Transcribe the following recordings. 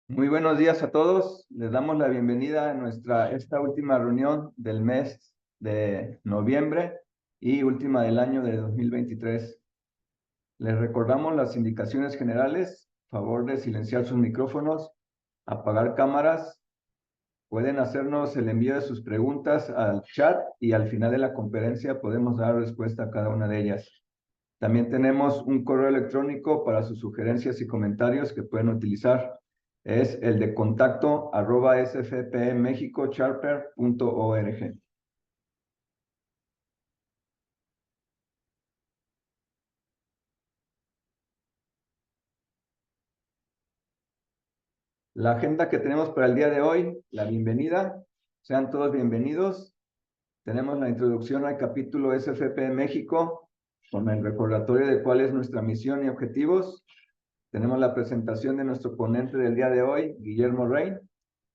Muy buenos días a todos. Les damos la bienvenida a esta última reunión del mes de noviembre y última del año de 2023. Les recordamos las indicaciones generales. Favor de silenciar sus micrófonos, apagar cámaras. Pueden hacernos el envío de sus preguntas al chat y al final de la conferencia podemos dar respuesta a cada una de ellas. También tenemos un correo electrónico para sus sugerencias y comentarios que pueden utilizar. Es el de contacto@sfpmexicocharter.org. La agenda que tenemos para el día de hoy, la bienvenida. Sean todos bienvenidos. Tenemos la introducción al capítulo SFP México con el recordatorio de cuál es nuestra misión y objetivos. Tenemos la presentación de nuestro ponente del día de hoy, Guillermo Rey,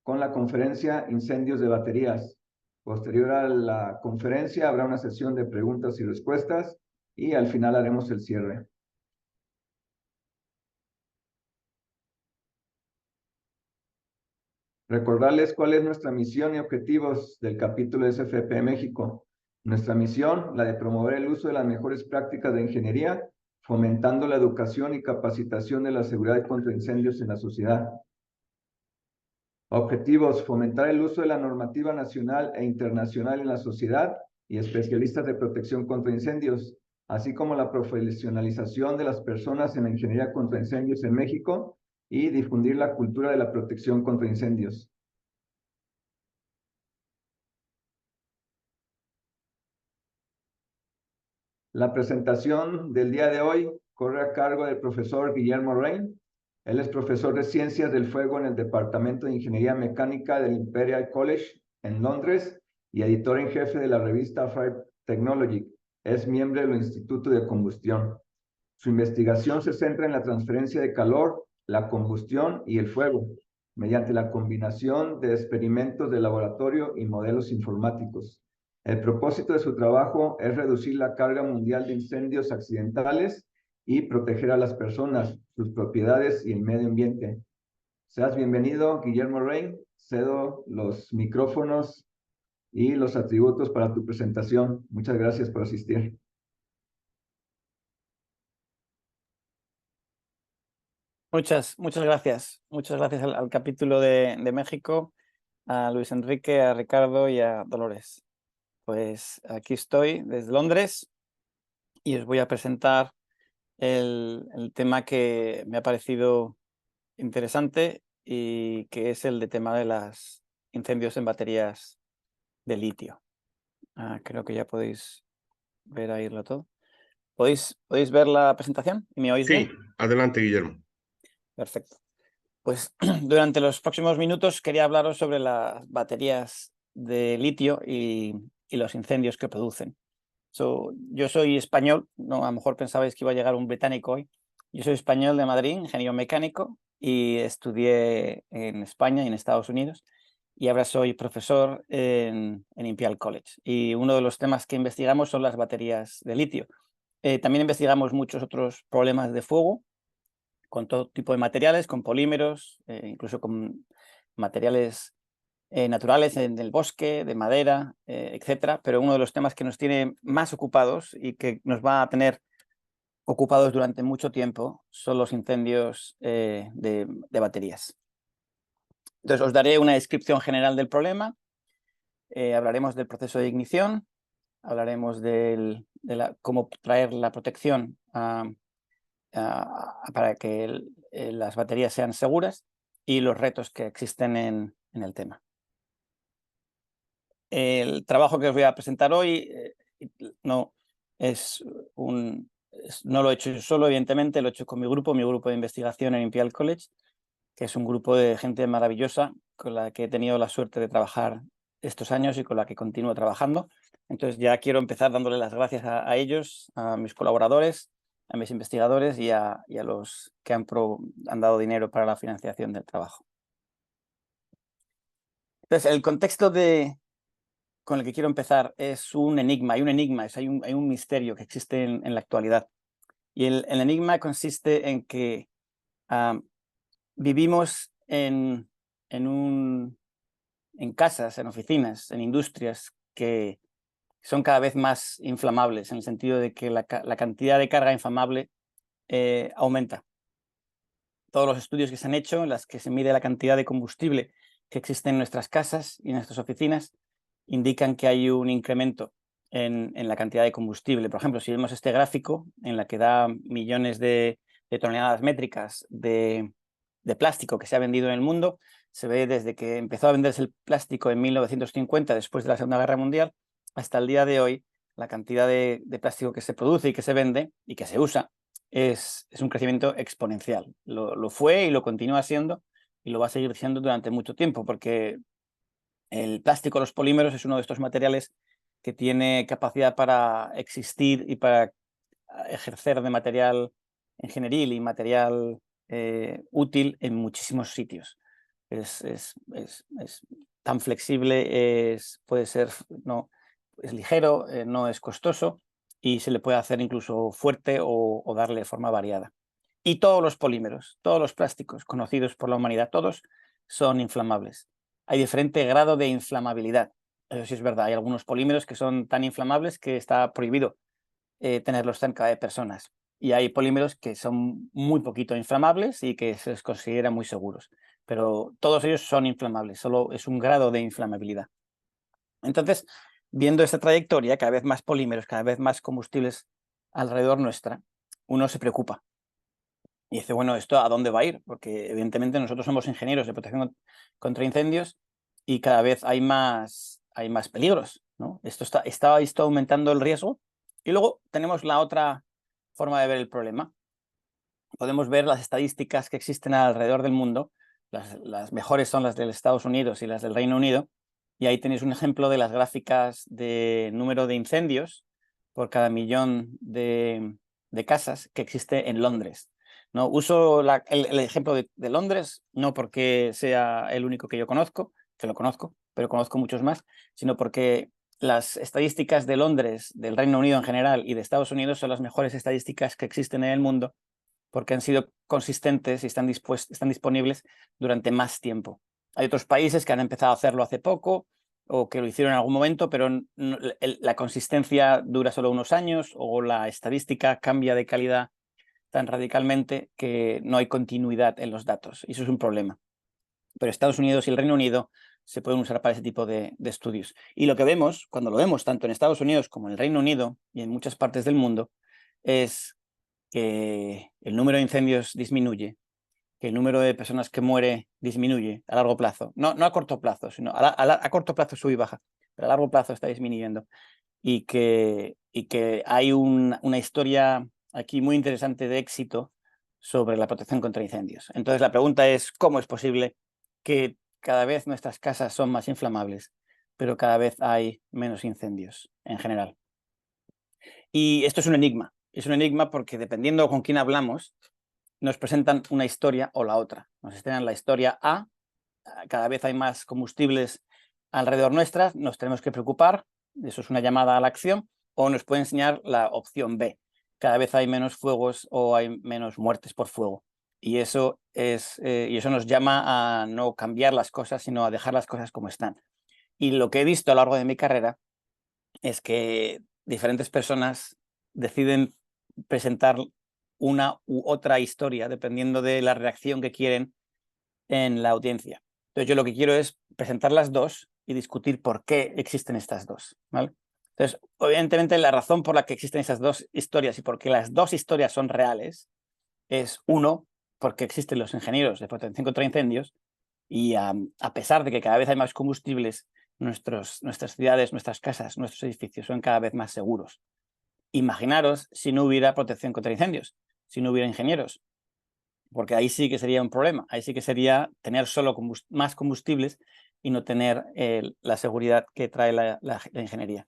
con la conferencia Incendios de Baterías. Posterior a la conferencia habrá una sesión de preguntas y respuestas y al final haremos el cierre. Recordarles cuál es nuestra misión y objetivos del capítulo SFP México. Nuestra misión, la de promover el uso de las mejores prácticas de ingeniería, fomentando la educación y capacitación de la seguridad contra incendios en la sociedad. Objetivos: fomentar el uso de la normativa nacional e internacional en la sociedad y especialistas de protección contra incendios, así como la profesionalización de las personas en la ingeniería contra incendios en México y difundir la cultura de la protección contra incendios. La presentación del día de hoy corre a cargo del profesor Guillermo Rein. Él es profesor de Ciencias del Fuego en el Departamento de Ingeniería Mecánica del Imperial College en Londres y editor en jefe de la revista Fire Technology. Es miembro del Instituto de Combustión. Su investigación se centra en la transferencia de calor, la combustión y el fuego, mediante la combinación de experimentos de laboratorio y modelos informáticos. El propósito de su trabajo es reducir la carga mundial de incendios accidentales y proteger a las personas, sus propiedades y el medio ambiente. Seas bienvenido, Guillermo Rein. Cedo los micrófonos y los atributos para tu presentación. Muchas gracias por asistir. Muchas gracias. Muchas gracias al capítulo de México, a Luis Enrique, a Ricardo y a Dolores. Pues aquí estoy desde Londres y os voy a presentar el tema que me ha parecido interesante y que es el de tema de los incendios en baterías de litio. Creo que ya podéis ver ahí todo. ¿Podéis ver la presentación y me oís Sí, bien? adelante, Guillermo. Perfecto. Pues durante los próximos minutos quería hablaros sobre las baterías de litio y los incendios que producen. Yo soy español, no, a lo mejor pensabais que iba a llegar un británico hoy. Yo soy español de Madrid, ingeniero mecánico, y estudié en España y en Estados Unidos, y ahora soy profesor en Imperial College. Y uno de los temas que investigamos son las baterías de litio. También investigamos muchos otros problemas de fuego, con todo tipo de materiales, con polímeros, incluso con materiales naturales en el bosque, de madera, etcétera. Pero uno de los temas que nos tiene más ocupados y que nos va a tener ocupados durante mucho tiempo son los incendios de baterías. Entonces os daré una descripción general del problema, hablaremos del proceso de ignición, hablaremos de cómo traer la protección para que las baterías sean seguras y los retos que existen en el tema. El trabajo que os voy a presentar hoy no lo he hecho yo solo, evidentemente, lo he hecho con mi grupo de investigación en Imperial College, que es un grupo de gente maravillosa con la que he tenido la suerte de trabajar estos años y con la que continúo trabajando. Entonces ya quiero empezar dándole las gracias a ellos, a mis colaboradores, a mis investigadores y a los que han dado dinero para la financiación del trabajo. Entonces, el contexto con el que quiero empezar es un enigma. Hay un misterio que existe en la actualidad. Y el enigma consiste en que vivimos en casas, en oficinas, en industrias que son cada vez más inflamables, en el sentido de que la cantidad de carga inflamable aumenta. Todos los estudios que se han hecho, en las que se mide la cantidad de combustible que existe en nuestras casas y en nuestras oficinas, indican que hay un incremento en la cantidad de combustible. Por ejemplo, si vemos este gráfico en la que da millones de toneladas métricas de plástico que se ha vendido en el mundo, se ve desde que empezó a venderse el plástico en 1950, después de la Segunda Guerra Mundial, hasta el día de hoy, la cantidad de plástico que se produce y que se vende y que se usa es un crecimiento exponencial. Lo fue y lo continúa siendo y lo va a seguir siendo durante mucho tiempo, porque el plástico, los polímeros, es uno de estos materiales que tiene capacidad para existir y para ejercer de material ingenieril y material útil en muchísimos sitios. Es tan flexible, puede ser, no, es ligero, no es costoso y se le puede hacer incluso fuerte o darle forma variada. Y todos los polímeros, todos los plásticos conocidos por la humanidad, todos son inflamables. Hay diferente grado de inflamabilidad. Eso sí es verdad, hay algunos polímeros que son tan inflamables que está prohibido tenerlos cerca de personas. Y hay polímeros que son muy poquito inflamables y que se les considera muy seguros. Pero todos ellos son inflamables, solo es un grado de inflamabilidad. Entonces, viendo esta trayectoria, cada vez más polímeros, cada vez más combustibles alrededor nuestra, uno se preocupa. Y dice, bueno, ¿esto a dónde va a ir? Porque evidentemente nosotros somos ingenieros de protección contra incendios y cada vez hay más peligros, ¿no? Esto está aumentando el riesgo. Y luego tenemos la otra forma de ver el problema. Podemos ver las estadísticas que existen alrededor del mundo. Las mejores son las de Estados Unidos y las del Reino Unido. Y ahí tenéis un ejemplo de las gráficas de número de incendios por cada millón de casas que existe en Londres. No uso el ejemplo de Londres, no porque sea el único que yo conozco, que lo conozco, pero conozco muchos más, sino porque las estadísticas de Londres, del Reino Unido en general y de Estados Unidos son las mejores estadísticas que existen en el mundo, porque han sido consistentes y están disponibles durante más tiempo. Hay otros países que han empezado a hacerlo hace poco o que lo hicieron en algún momento, pero la consistencia dura solo unos años o la estadística cambia de calidad tan radicalmente que no hay continuidad en los datos. Y eso es un problema. Pero Estados Unidos y el Reino Unido se pueden usar para ese tipo de estudios. Y lo que vemos, cuando lo vemos tanto en Estados Unidos como en el Reino Unido y en muchas partes del mundo, es que el número de incendios disminuye, que el número de personas que muere disminuye a largo plazo. No a corto plazo, sino a corto plazo sube y baja, pero a largo plazo está disminuyendo. Y que hay una historia aquí muy interesante de éxito sobre la protección contra incendios. Entonces la pregunta es, ¿cómo es posible que cada vez nuestras casas son más inflamables, pero cada vez hay menos incendios en general? Y esto es un enigma. Es un enigma porque dependiendo con quién hablamos, nos presentan una historia o la otra. Nos estrenan la historia A, cada vez hay más combustibles alrededor nuestras, nos tenemos que preocupar, eso es una llamada a la acción, o nos puede enseñar la opción B, cada vez hay menos fuegos o hay menos muertes por fuego. Y eso nos llama a no cambiar las cosas, sino a dejar las cosas como están. Y lo que he visto a lo largo de mi carrera es que diferentes personas deciden presentar una u otra historia dependiendo de la reacción que quieren en la audiencia. Entonces yo lo que quiero es presentar las dos y discutir por qué existen estas dos, ¿vale? Entonces, evidentemente la razón por la que existen esas dos historias y por qué las dos historias son reales es, uno, porque existen los ingenieros de protección contra incendios y a pesar de que cada vez hay más combustibles, nuestras ciudades, nuestras casas, nuestros edificios son cada vez más seguros. Imaginaros si no hubiera protección contra incendios, si no hubiera ingenieros, porque ahí sí que sería un problema, ahí sí que sería tener solo más combustibles y no tener la seguridad que trae la ingeniería.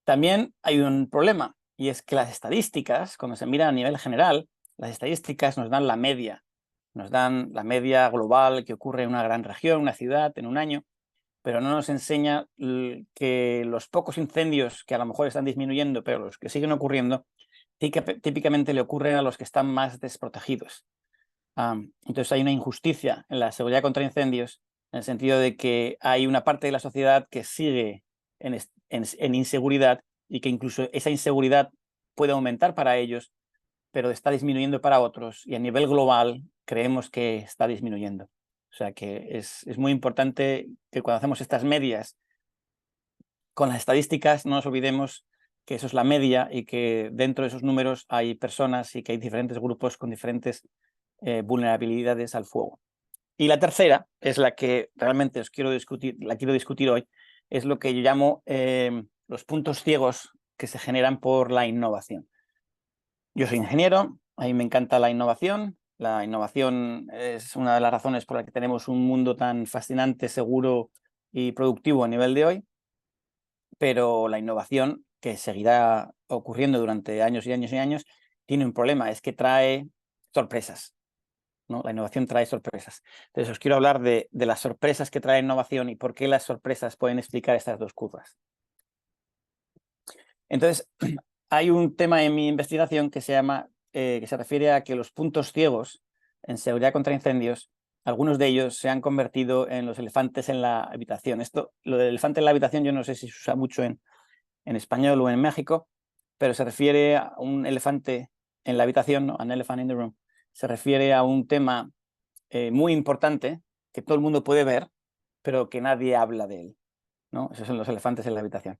También hay un problema y es que las estadísticas, cuando se mira a nivel general, las estadísticas nos dan la media global que ocurre en una gran región, una ciudad, en un año, pero no nos enseña que los pocos incendios que a lo mejor están disminuyendo, pero los que siguen ocurriendo, típicamente le ocurren a los que están más desprotegidos. Entonces hay una injusticia en la seguridad contra incendios, en el sentido de que hay una parte de la sociedad que sigue en inseguridad y que incluso esa inseguridad puede aumentar para ellos, pero está disminuyendo para otros, y a nivel global creemos que está disminuyendo. O sea que es muy importante que cuando hacemos estas medias con las estadísticas no nos olvidemos que eso es la media y que dentro de esos números hay personas y que hay diferentes grupos con diferentes vulnerabilidades al fuego. Y la tercera es la que realmente quiero discutir hoy, es lo que yo llamo los puntos ciegos que se generan por la innovación. Yo soy ingeniero, a mí me encanta la innovación. La innovación es una de las razones por las que tenemos un mundo tan fascinante, seguro y productivo a nivel de hoy, pero la innovación, que seguirá ocurriendo durante años y años y años, tiene un problema, es que trae sorpresas, ¿no? La innovación trae sorpresas. Entonces os quiero hablar de las sorpresas que trae innovación y por qué las sorpresas pueden explicar estas dos curvas. Entonces, hay un tema en mi investigación que se llama, que se refiere a que los puntos ciegos en seguridad contra incendios, algunos de ellos se han convertido en los elefantes en la habitación. Lo del elefante en la habitación, yo no sé si se usa mucho en español o en México, pero se refiere a un elefante en la habitación, ¿no? An elephant in the room. Se refiere a un tema muy importante que todo el mundo puede ver, pero que nadie habla de él, ¿no? Esos son los elefantes en la habitación.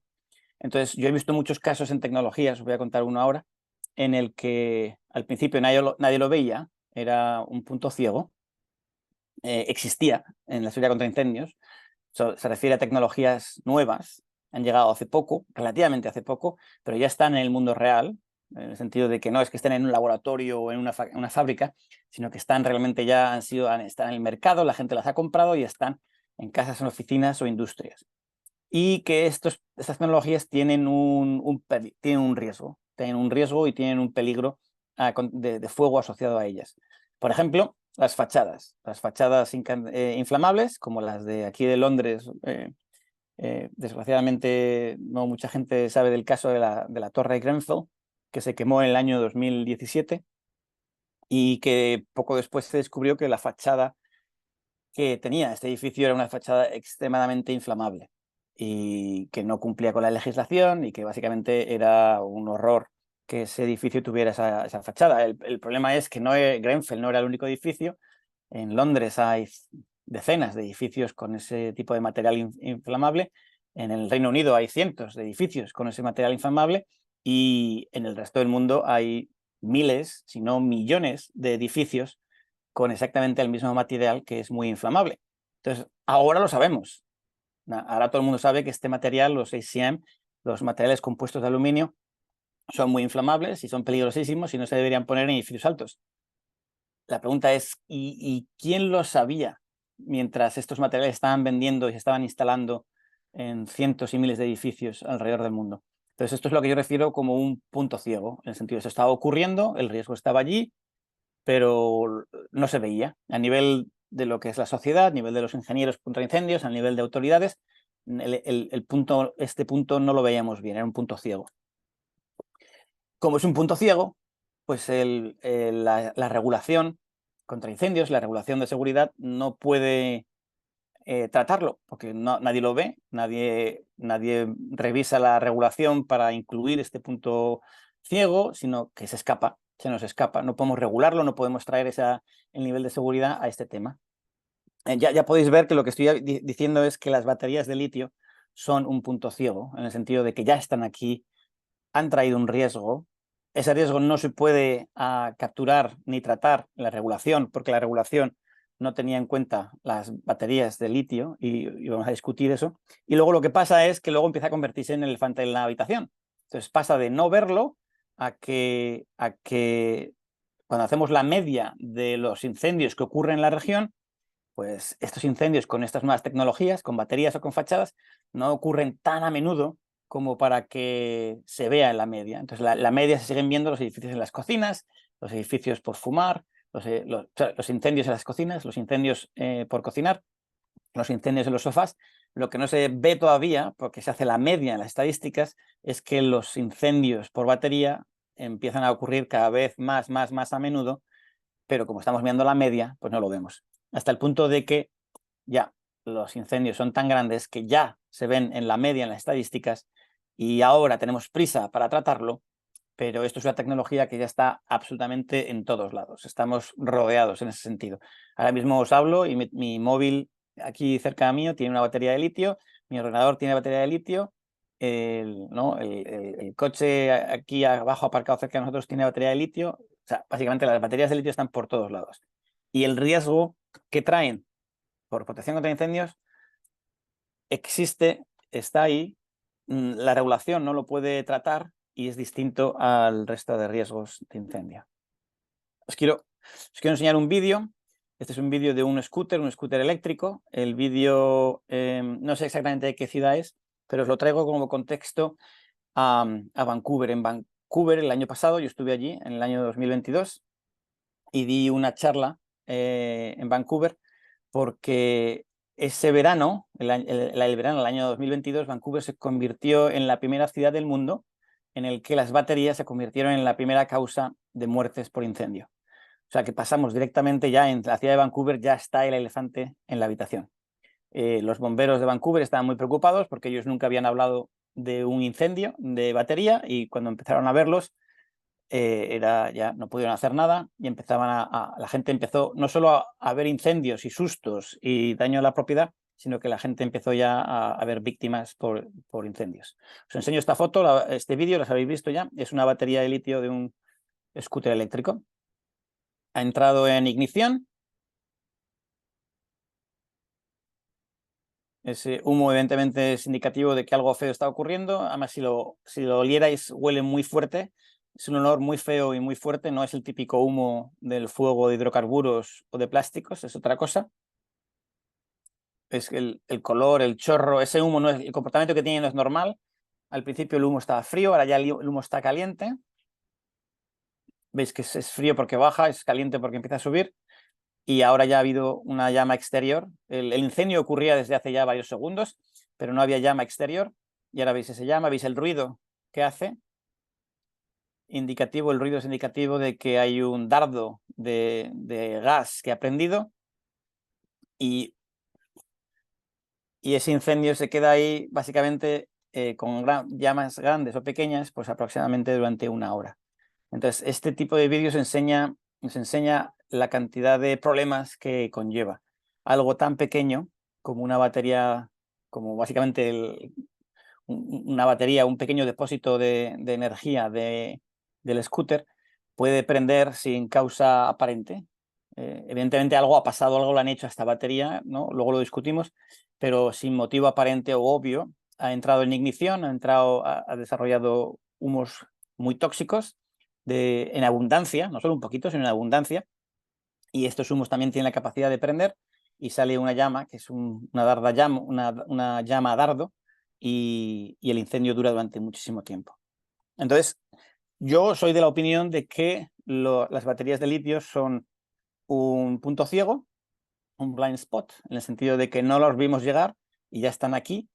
Entonces, yo he visto muchos casos en tecnologías, os voy a contar uno ahora, en el que al principio nadie lo veía, era un punto ciego, existía en la seguridad contra incendios, se refiere a tecnologías nuevas, han llegado hace poco, relativamente hace poco, pero ya están en el mundo real, en el sentido de que no es que estén en un laboratorio o en una fábrica, sino que están realmente están en el mercado, la gente las ha comprado y están en casas, en oficinas o industrias. Y que estas tecnologías tienen un riesgo y tienen un peligro de fuego asociado a ellas. Por ejemplo, las fachadas inflamables, como las de aquí de Londres. Desgraciadamente no mucha gente sabe del caso de la Torre Grenfell, que se quemó en el año 2017 y que poco después se descubrió que la fachada que tenía este edificio era una fachada extremadamente inflamable y que no cumplía con la legislación y que básicamente era un horror que ese edificio tuviera esa fachada. El problema es que Grenfell no era el único edificio. En Londres hay decenas de edificios con ese tipo de material inflamable. En el Reino Unido hay cientos de edificios con ese material inflamable y en el resto del mundo hay miles, si no millones de edificios con exactamente el mismo material que es muy inflamable. Entonces, ahora lo sabemos. Ahora todo el mundo sabe que este material, los ACM, los materiales compuestos de aluminio, son muy inflamables y son peligrosísimos y no se deberían poner en edificios altos. La pregunta es, ¿y quién lo sabía mientras estos materiales estaban vendiendo y se estaban instalando en cientos y miles de edificios alrededor del mundo? Entonces, esto es lo que yo refiero como un punto ciego, en el sentido de que eso estaba ocurriendo, el riesgo estaba allí, pero no se veía. A nivel de lo que es la sociedad, a nivel de los ingenieros contra incendios, a nivel de autoridades, este punto no lo veíamos bien, era un punto ciego. Como es un punto ciego, pues la regulación contra incendios, la regulación de seguridad, no puede tratarlo, porque nadie lo ve, nadie revisa la regulación para incluir este punto ciego, sino que se nos escapa. No podemos regularlo, no podemos traer el nivel de seguridad a este tema. Ya podéis ver que lo que estoy diciendo es que las baterías de litio son un punto ciego, en el sentido de que ya están aquí, han traído un riesgo. Ese riesgo no se puede capturar ni tratar en la regulación, porque la regulación no tenía en cuenta las baterías de litio y vamos a discutir eso. Y luego lo que pasa es que luego empieza a convertirse en el elefante en la habitación. Entonces pasa de no verlo a que cuando hacemos la media de los incendios que ocurren en la región, pues estos incendios con estas nuevas tecnologías, con baterías o con fachadas, no ocurren tan a menudo como para que se vea en la media. Entonces, la media se siguen viendo los edificios en las cocinas, los edificios por fumar, los incendios en las cocinas, los incendios por cocinar, los incendios en los sofás. Lo que no se ve todavía, porque se hace la media en las estadísticas, es que los incendios por batería empiezan a ocurrir cada vez más a menudo, pero como estamos mirando la media, pues no lo vemos. Hasta el punto de que ya los incendios son tan grandes que ya se ven en la media, en las estadísticas, y ahora tenemos prisa para tratarlo, pero esto es una tecnología que ya está absolutamente en todos lados. Estamos rodeados en ese sentido. Ahora mismo os hablo y mi móvil aquí cerca mío tiene una batería de litio, mi ordenador tiene batería de litio, el coche aquí abajo aparcado cerca de nosotros tiene batería de litio. O sea, básicamente las baterías de litio están por todos lados. Y el riesgo que traen por protección contra incendios existe, está ahí, la regulación no lo puede tratar y es distinto al resto de riesgos de incendio. Os quiero enseñar un vídeo. Este es un vídeo de un scooter eléctrico. El vídeo no sé exactamente de qué ciudad es, pero os lo traigo como contexto a Vancouver. En Vancouver el año pasado, yo estuve allí en el año 2022 y di una charla en Vancouver porque ese verano, el verano del año 2022, Vancouver se convirtió en la primera ciudad del mundo en el que las baterías se convirtieron en la primera causa de muertes por incendio. O sea que pasamos directamente ya en la ciudad de Vancouver, ya está el elefante en la habitación. Los bomberos de Vancouver estaban muy preocupados porque ellos nunca habían hablado de un incendio de batería y cuando empezaron a verlos, ya no pudieron hacer nada y la gente empezó no solo a ver incendios y sustos y daño a la propiedad, sino que la gente empezó ya a ver víctimas por incendios. Os enseño esta foto, este vídeo, las habéis visto ya, es una batería de litio de un scooter eléctrico. Ha entrado en ignición. Ese humo evidentemente es indicativo de que algo feo está ocurriendo. Además, si lo olierais, huele muy fuerte. Es un olor muy feo y muy fuerte. No es el típico humo del fuego de hidrocarburos o de plásticos, es otra cosa. Es el color, el chorro, ese humo no es, el comportamiento que tiene no es normal. Al principio el humo estaba frío, ahora ya el humo está caliente. Veis que es frío porque baja, es caliente porque empieza a subir. Y ahora ya ha habido una llama exterior. El incendio ocurría desde hace ya varios segundos, pero no había llama exterior. Y ahora veis esa llama, veis el ruido que hace. El ruido es indicativo de que hay un dardo de gas que ha prendido y ese incendio se queda ahí básicamente con llamas grandes o pequeñas, pues aproximadamente durante 1 hora. Entonces, este tipo de vídeos nos enseña la cantidad de problemas que conlleva. Algo tan pequeño como una batería, como básicamente una batería, un pequeño depósito de energía del scooter, puede prender sin causa aparente. Evidentemente algo ha pasado, algo lo han hecho a esta batería, ¿no? Luego lo discutimos, pero sin motivo aparente o obvio, ha entrado en ignición, ha desarrollado humos muy tóxicos en abundancia, no solo un poquito, sino en abundancia, y estos humos también tienen la capacidad de prender y sale una llama, que es una llama a dardo, y el incendio dura durante muchísimo tiempo. Entonces, yo soy de la opinión de que las baterías de litio son un punto ciego, un blind spot, en el sentido de que no los vimos llegar y ya están aquí.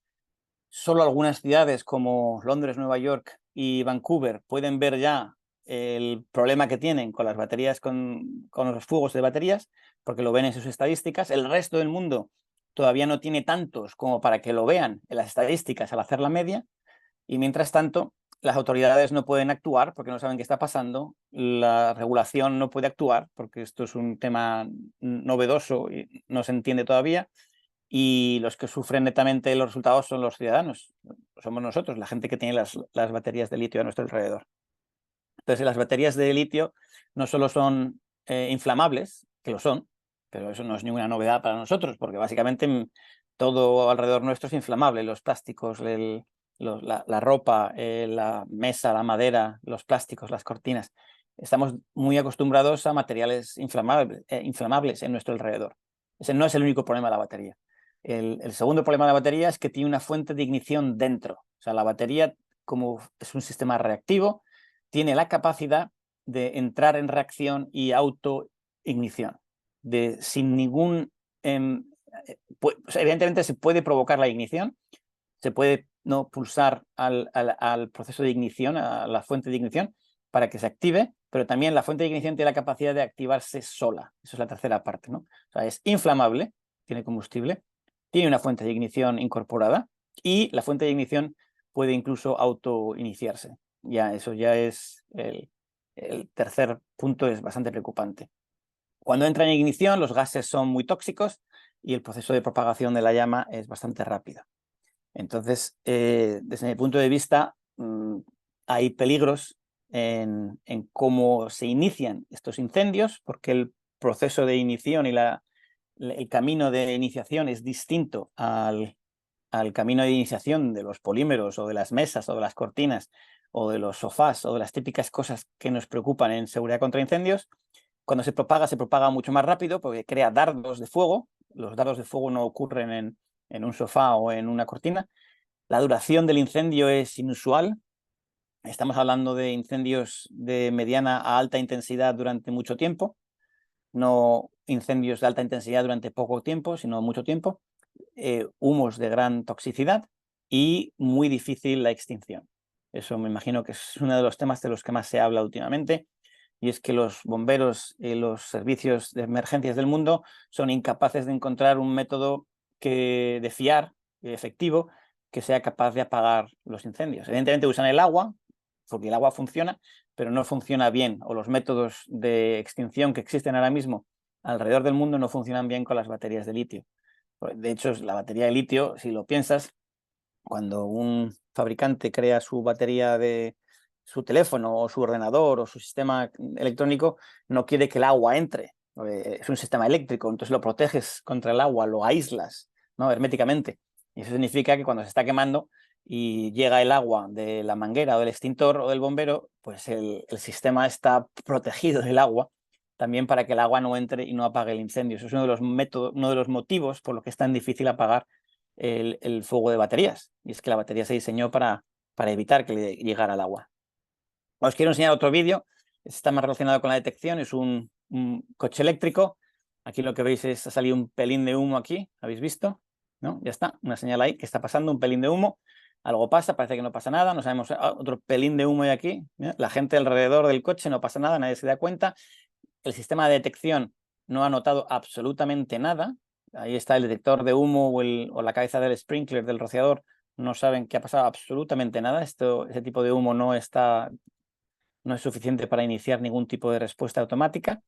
Solo algunas ciudades como Londres, Nueva York y Vancouver pueden ver ya el problema que tienen con las baterías, con los fuegos de baterías, porque lo ven en sus estadísticas. El resto del mundo todavía no tiene tantos como para que lo vean en las estadísticas al hacer la media, y mientras tanto las autoridades no pueden actuar porque no saben qué está pasando, la regulación no puede actuar porque esto es un tema novedoso y no se entiende todavía, y los que sufren netamente los resultados son los ciudadanos, somos nosotros, la gente que tiene las baterías de litio a nuestro alrededor. Entonces, las baterías de litio no solo son inflamables, que lo son, pero eso no es ninguna novedad para nosotros, porque básicamente todo alrededor nuestro es inflamable, los plásticos, la ropa, la mesa, la madera, los plásticos, las cortinas. Estamos muy acostumbrados a materiales inflamables en nuestro alrededor. Ese no es el único problema de la batería. El segundo problema de la batería es que tiene una fuente de ignición dentro. O sea, la batería, como es un sistema reactivo, tiene la capacidad de entrar en reacción y autoignición, sin ningún... o sea, evidentemente se puede provocar la ignición, se puede no pulsar al proceso de ignición, a la fuente de ignición, para que se active, pero también la fuente de ignición tiene la capacidad de activarse sola. Esa es la tercera parte, ¿no? O sea, es inflamable, tiene combustible, tiene una fuente de ignición incorporada y la fuente de ignición puede incluso autoiniciarse. Ya, eso ya es el tercer punto, es bastante preocupante. Cuando entra en ignición, los gases son muy tóxicos y el proceso de propagación de la llama es bastante rápido. Entonces, desde mi punto de vista, hay peligros en cómo se inician estos incendios, porque el proceso de ignición y el camino de iniciación es distinto al camino de iniciación de los polímeros o de las mesas o de las cortinas o de los sofás o de las típicas cosas que nos preocupan en seguridad contra incendios. Cuando se propaga mucho más rápido porque crea dardos de fuego. Los dardos de fuego no ocurren en un sofá o en una cortina. La duración del incendio es inusual. Estamos hablando de incendios de mediana a alta intensidad durante mucho tiempo, no incendios de alta intensidad durante poco tiempo, sino mucho tiempo. Humos de gran toxicidad y muy difícil la extinción. Eso me imagino que es uno de los temas de los que más se habla últimamente, y es que los bomberos y los servicios de emergencias del mundo son incapaces de encontrar un método de fiar, efectivo, que sea capaz de apagar los incendios. Evidentemente usan el agua, porque el agua funciona, pero no funciona bien, o los métodos de extinción que existen ahora mismo alrededor del mundo no funcionan bien con las baterías de litio. De hecho, la batería de litio, si lo piensas, cuando un fabricante crea su batería de su teléfono o su ordenador o su sistema electrónico, no quiere que el agua entre. Es un sistema eléctrico, entonces lo proteges contra el agua, lo aíslas, ¿no?, herméticamente. Y eso significa que cuando se está quemando y llega el agua de la manguera o del extintor o del bombero, pues el sistema está protegido del agua también para que el agua no entre y no apague el incendio. Eso es uno de los motivos por los que es tan difícil apagar el fuego de baterías. Y es que la batería se diseñó para evitar que le llegara al agua. Os quiero enseñar otro vídeo. Está más relacionado con la detección. Es un coche eléctrico. Aquí lo que veis es ha salido un pelín de humo aquí. ¿Habéis visto? ¿No? Ya está. Una señal ahí que está pasando, un pelín de humo. Algo pasa, parece que no pasa nada. No sabemos. Otro pelín de humo de aquí. ¿Mira? La gente alrededor del coche, no pasa nada, nadie se da cuenta. El sistema de detección no ha notado absolutamente nada. Ahí está el detector de humo o la cabeza del sprinkler, del rociador. No saben que ha pasado absolutamente nada. Ese tipo de humo no es suficiente para iniciar ningún tipo de respuesta automática.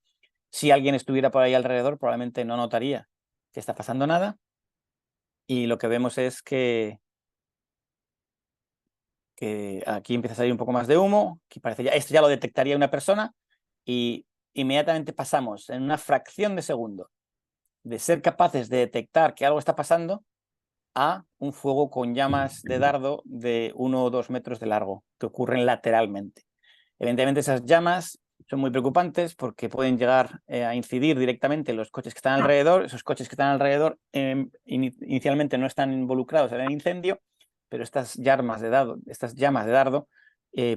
Si alguien estuviera por ahí alrededor, probablemente no notaría que está pasando nada. Y lo que vemos es que aquí empieza a salir un poco más de humo. Aquí parece esto ya lo detectaría una persona y inmediatamente pasamos en una fracción de segundo de ser capaces de detectar que algo está pasando a un fuego con llamas de dardo de 1 o 2 metros de largo, que ocurren lateralmente. Evidentemente esas llamas son muy preocupantes porque pueden llegar a incidir directamente en los coches que están alrededor. Esos coches que están alrededor inicialmente no están involucrados en el incendio, pero estas llamas de dardo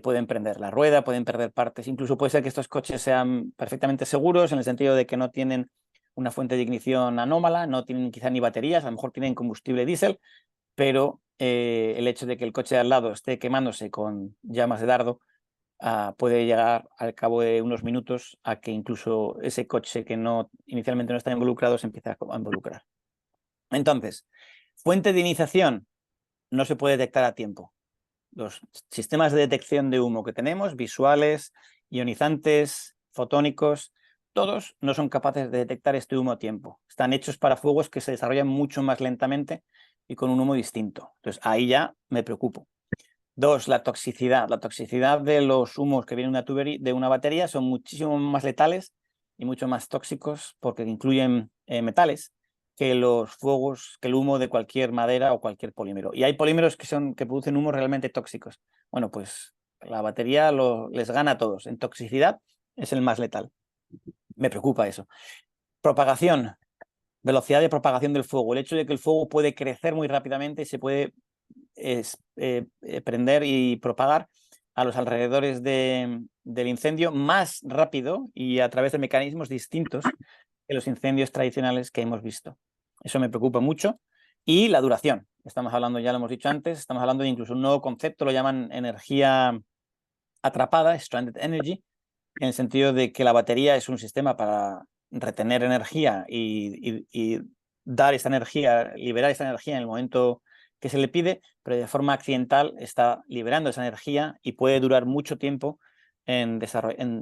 pueden prender la rueda, pueden perder partes. Incluso puede ser que estos coches sean perfectamente seguros en el sentido de que no tienen una fuente de ignición anómala, no tienen quizá ni baterías, a lo mejor tienen combustible diésel, pero el hecho de que el coche de al lado esté quemándose con llamas de dardo puede llegar al cabo de unos minutos a que incluso ese coche que inicialmente no está involucrado se empiece a involucrar. Entonces, fuente de iniciación no se puede detectar a tiempo. Los sistemas de detección de humo que tenemos, visuales, ionizantes, fotónicos, todos no son capaces de detectar este humo a tiempo. Están hechos para fuegos que se desarrollan mucho más lentamente y con un humo distinto. Entonces, ahí ya me preocupo. 2, la toxicidad. La toxicidad de los humos que vienen de una batería son muchísimo más letales y mucho más tóxicos porque incluyen metales que el humo de cualquier madera o cualquier polímero. Y hay polímeros que producen humos realmente tóxicos. Bueno, pues la batería les gana a todos. En toxicidad es el más letal. Me preocupa eso. Propagación. Velocidad de propagación del fuego. El hecho de que el fuego puede crecer muy rápidamente y se puede prender y propagar a los alrededores del incendio más rápido y a través de mecanismos distintos que los incendios tradicionales que hemos visto. Eso me preocupa mucho. Y la duración. Estamos hablando, ya lo hemos dicho antes, estamos hablando de incluso un nuevo concepto, lo llaman energía atrapada, stranded energy, en el sentido de que la batería es un sistema para retener energía y dar esta energía, liberar esta energía en el momento que se le pide, pero de forma accidental está liberando esa energía y puede durar mucho tiempo en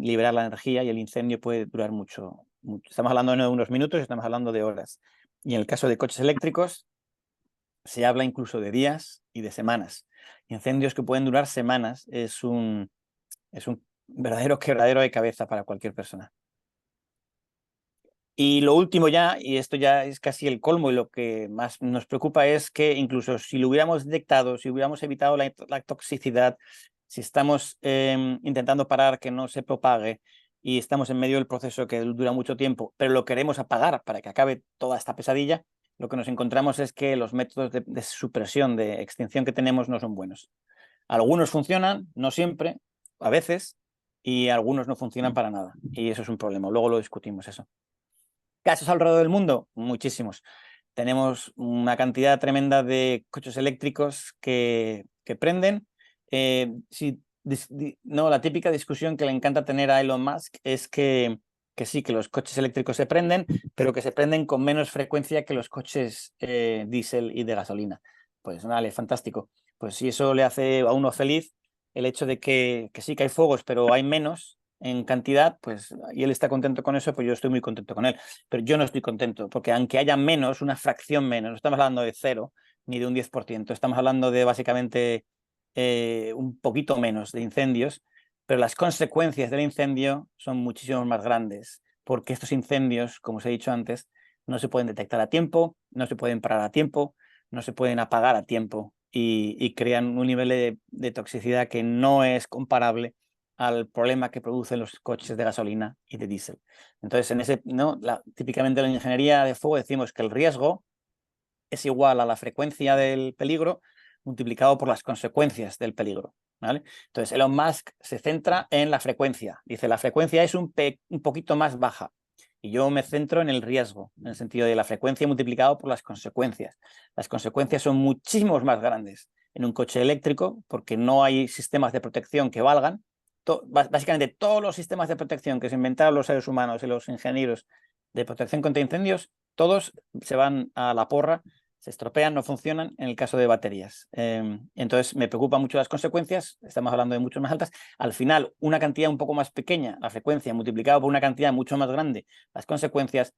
liberar la energía, y el incendio puede durar mucho. Estamos hablando no de unos minutos, estamos hablando de horas. Y en el caso de coches eléctricos se habla incluso de días y de semanas. Incendios que pueden durar semanas es un verdadero quebradero de cabeza para cualquier persona. Y lo último ya, y esto ya es casi el colmo y lo que más nos preocupa, es que incluso si lo hubiéramos detectado, si hubiéramos evitado la toxicidad, si estamos intentando parar que no se propague y estamos en medio del proceso que dura mucho tiempo, pero lo queremos apagar para que acabe toda esta pesadilla, lo que nos encontramos es que los métodos de supresión, de extinción que tenemos no son buenos. Algunos funcionan, no siempre, a veces, y algunos no funcionan para nada. Y eso es un problema. Luego lo discutimos eso. ¿Casos alrededor del mundo? Muchísimos. Tenemos una cantidad tremenda de coches eléctricos que prenden. No, la típica discusión que le encanta tener a Elon Musk es que sí, que los coches eléctricos se prenden, pero que se prenden con menos frecuencia que los coches diésel y de gasolina. Pues vale, fantástico. Pues si eso le hace a uno feliz, el hecho de que sí que hay fuegos, pero hay menos en cantidad, pues, y él está contento con eso, pues yo estoy muy contento con él. Pero yo no estoy contento, porque aunque haya menos, una fracción menos, no estamos hablando de 0 ni de un 10%, estamos hablando de básicamente un poquito menos de incendios, pero las consecuencias del incendio son muchísimo más grandes, porque estos incendios, como os he dicho antes, no se pueden detectar a tiempo, no se pueden parar a tiempo, no se pueden apagar a tiempo, y crean un nivel de toxicidad que no es comparable al problema que producen los coches de gasolina y de diésel. Entonces, típicamente en la ingeniería de fuego decimos que el riesgo es igual a la frecuencia del peligro multiplicado por las consecuencias del peligro, ¿vale? Entonces, Elon Musk se centra en la frecuencia. Dice, la frecuencia es un poquito más baja. Y yo me centro en el riesgo, en el sentido de la frecuencia multiplicado por las consecuencias. Las consecuencias son muchísimo más grandes en un coche eléctrico porque no hay sistemas de protección que valgan. Básicamente todos los sistemas de protección que se inventaron los seres humanos y los ingenieros de protección contra incendios, todos se van a la porra, se estropean, no funcionan en el caso de baterías. Entonces me preocupan mucho las consecuencias, estamos hablando de mucho más altas. Al final, una cantidad un poco más pequeña, la frecuencia, multiplicada por una cantidad mucho más grande, las consecuencias,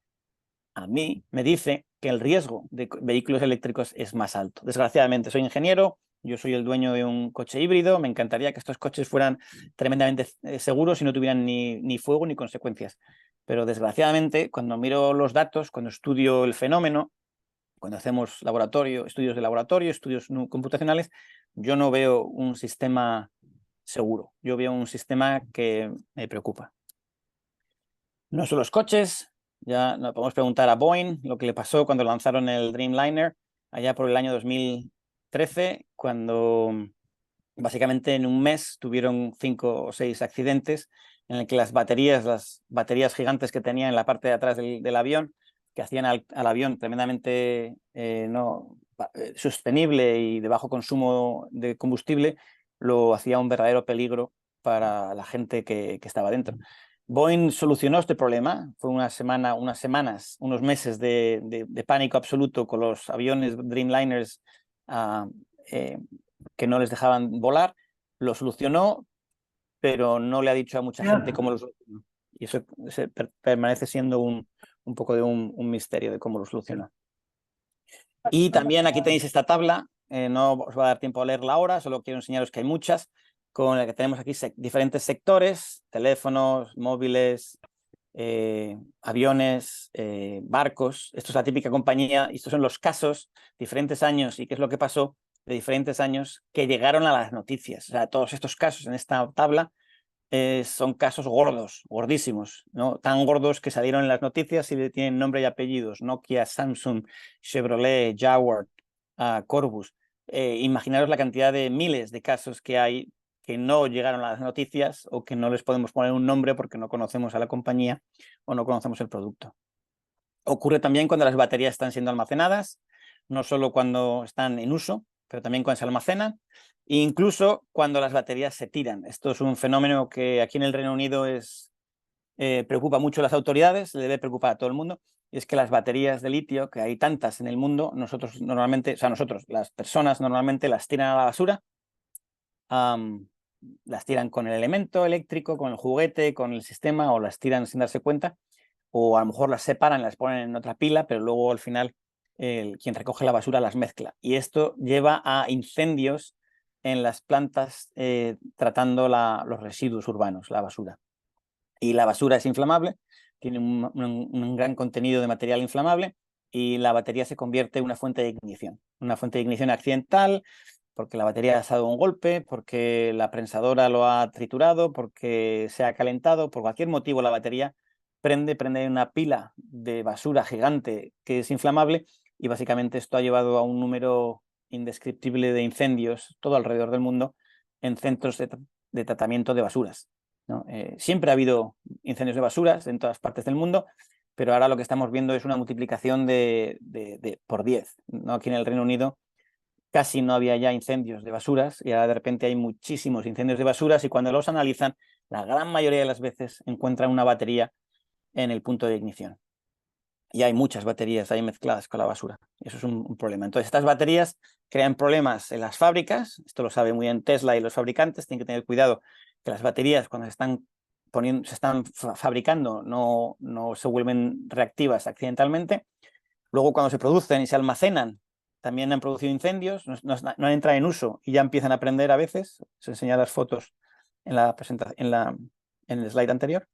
a mí me dice que el riesgo de vehículos eléctricos es más alto. Desgraciadamente, soy ingeniero, yo soy el dueño de un coche híbrido, me encantaría que estos coches fueran tremendamente seguros y no tuvieran ni fuego ni consecuencias. Pero desgraciadamente, cuando miro los datos, cuando estudio el fenómeno, cuando hacemos estudios de laboratorio, estudios computacionales, yo no veo un sistema seguro. Yo veo un sistema que me preocupa. No son los coches, ya nos podemos preguntar a Boeing lo que le pasó cuando lanzaron el Dreamliner allá por el año 2013, cuando básicamente en un mes tuvieron 5 o 6 accidentes en el que las baterías gigantes que tenía en la parte de atrás del avión, que hacían al avión tremendamente sostenible y de bajo consumo de combustible, lo hacía un verdadero peligro para la gente que estaba dentro. Boeing solucionó este problema, fue unas semanas, unos meses de pánico absoluto con los aviones Dreamliners que no les dejaban volar, lo solucionó, pero no le ha dicho a mucha gente cómo lo solucionó. Y eso permanece siendo un poco de un misterio de cómo lo solucionó. Y también aquí tenéis esta tabla, no os va a dar tiempo a leerla ahora, solo quiero enseñaros que hay muchas, con la que tenemos aquí diferentes sectores, teléfonos, móviles, aviones, barcos. Esto es la típica compañía, y estos son los casos, diferentes años y qué es lo que pasó de diferentes años que llegaron a las noticias. O sea, todos estos casos en esta tabla son casos gordos, gordísimos, ¿no? Tan gordos que salieron en las noticias y tienen nombre y apellidos: Nokia, Samsung, Chevrolet, Jaguar, Corbus. Imaginaros la cantidad de miles de casos que hay que no llegaron a las noticias o que no les podemos poner un nombre porque no conocemos a la compañía o no conocemos el producto. Ocurre también cuando las baterías están siendo almacenadas, no solo cuando están en uso, pero también cuando se almacenan e incluso cuando las baterías se tiran. Esto es un fenómeno que aquí en el Reino Unido preocupa mucho a las autoridades, le debe preocupar a todo el mundo, y es que las baterías de litio, que hay tantas en el mundo, nosotros normalmente, o sea, las personas normalmente las tiran a la basura, las tiran con el elemento eléctrico, con el juguete, con el sistema, o las tiran sin darse cuenta, o a lo mejor las separan, las ponen en otra pila, pero luego al final quien recoge la basura las mezcla. Y esto lleva a incendios en las plantas tratando los residuos urbanos, la basura. Y la basura es inflamable, tiene un gran contenido de material inflamable y la batería se convierte en una fuente de ignición accidental, porque la batería ha dado un golpe, porque la prensadora lo ha triturado, porque se ha calentado, por cualquier motivo la batería prende una pila de basura gigante que es inflamable y básicamente esto ha llevado a un número indescriptible de incendios todo alrededor del mundo en centros de tratamiento de basuras, ¿no? Siempre ha habido incendios de basuras en todas partes del mundo, pero ahora lo que estamos viendo es una multiplicación por 10, ¿no? Aquí en el Reino Unido casi no había ya incendios de basuras y ahora de repente hay muchísimos incendios de basuras y cuando los analizan, la gran mayoría de las veces encuentran una batería en el punto de ignición. Y hay muchas baterías ahí mezcladas con la basura. Eso es un problema. Entonces, estas baterías crean problemas en las fábricas. Esto lo sabe muy bien Tesla y los fabricantes. Tienen que tener cuidado que las baterías, cuando se están fabricando, no se vuelven reactivas accidentalmente. Luego, cuando se producen y se almacenan, también han producido incendios, no entran en uso y ya empiezan a prender a veces. Se enseñan las fotos en la presentación, en el slide anterior.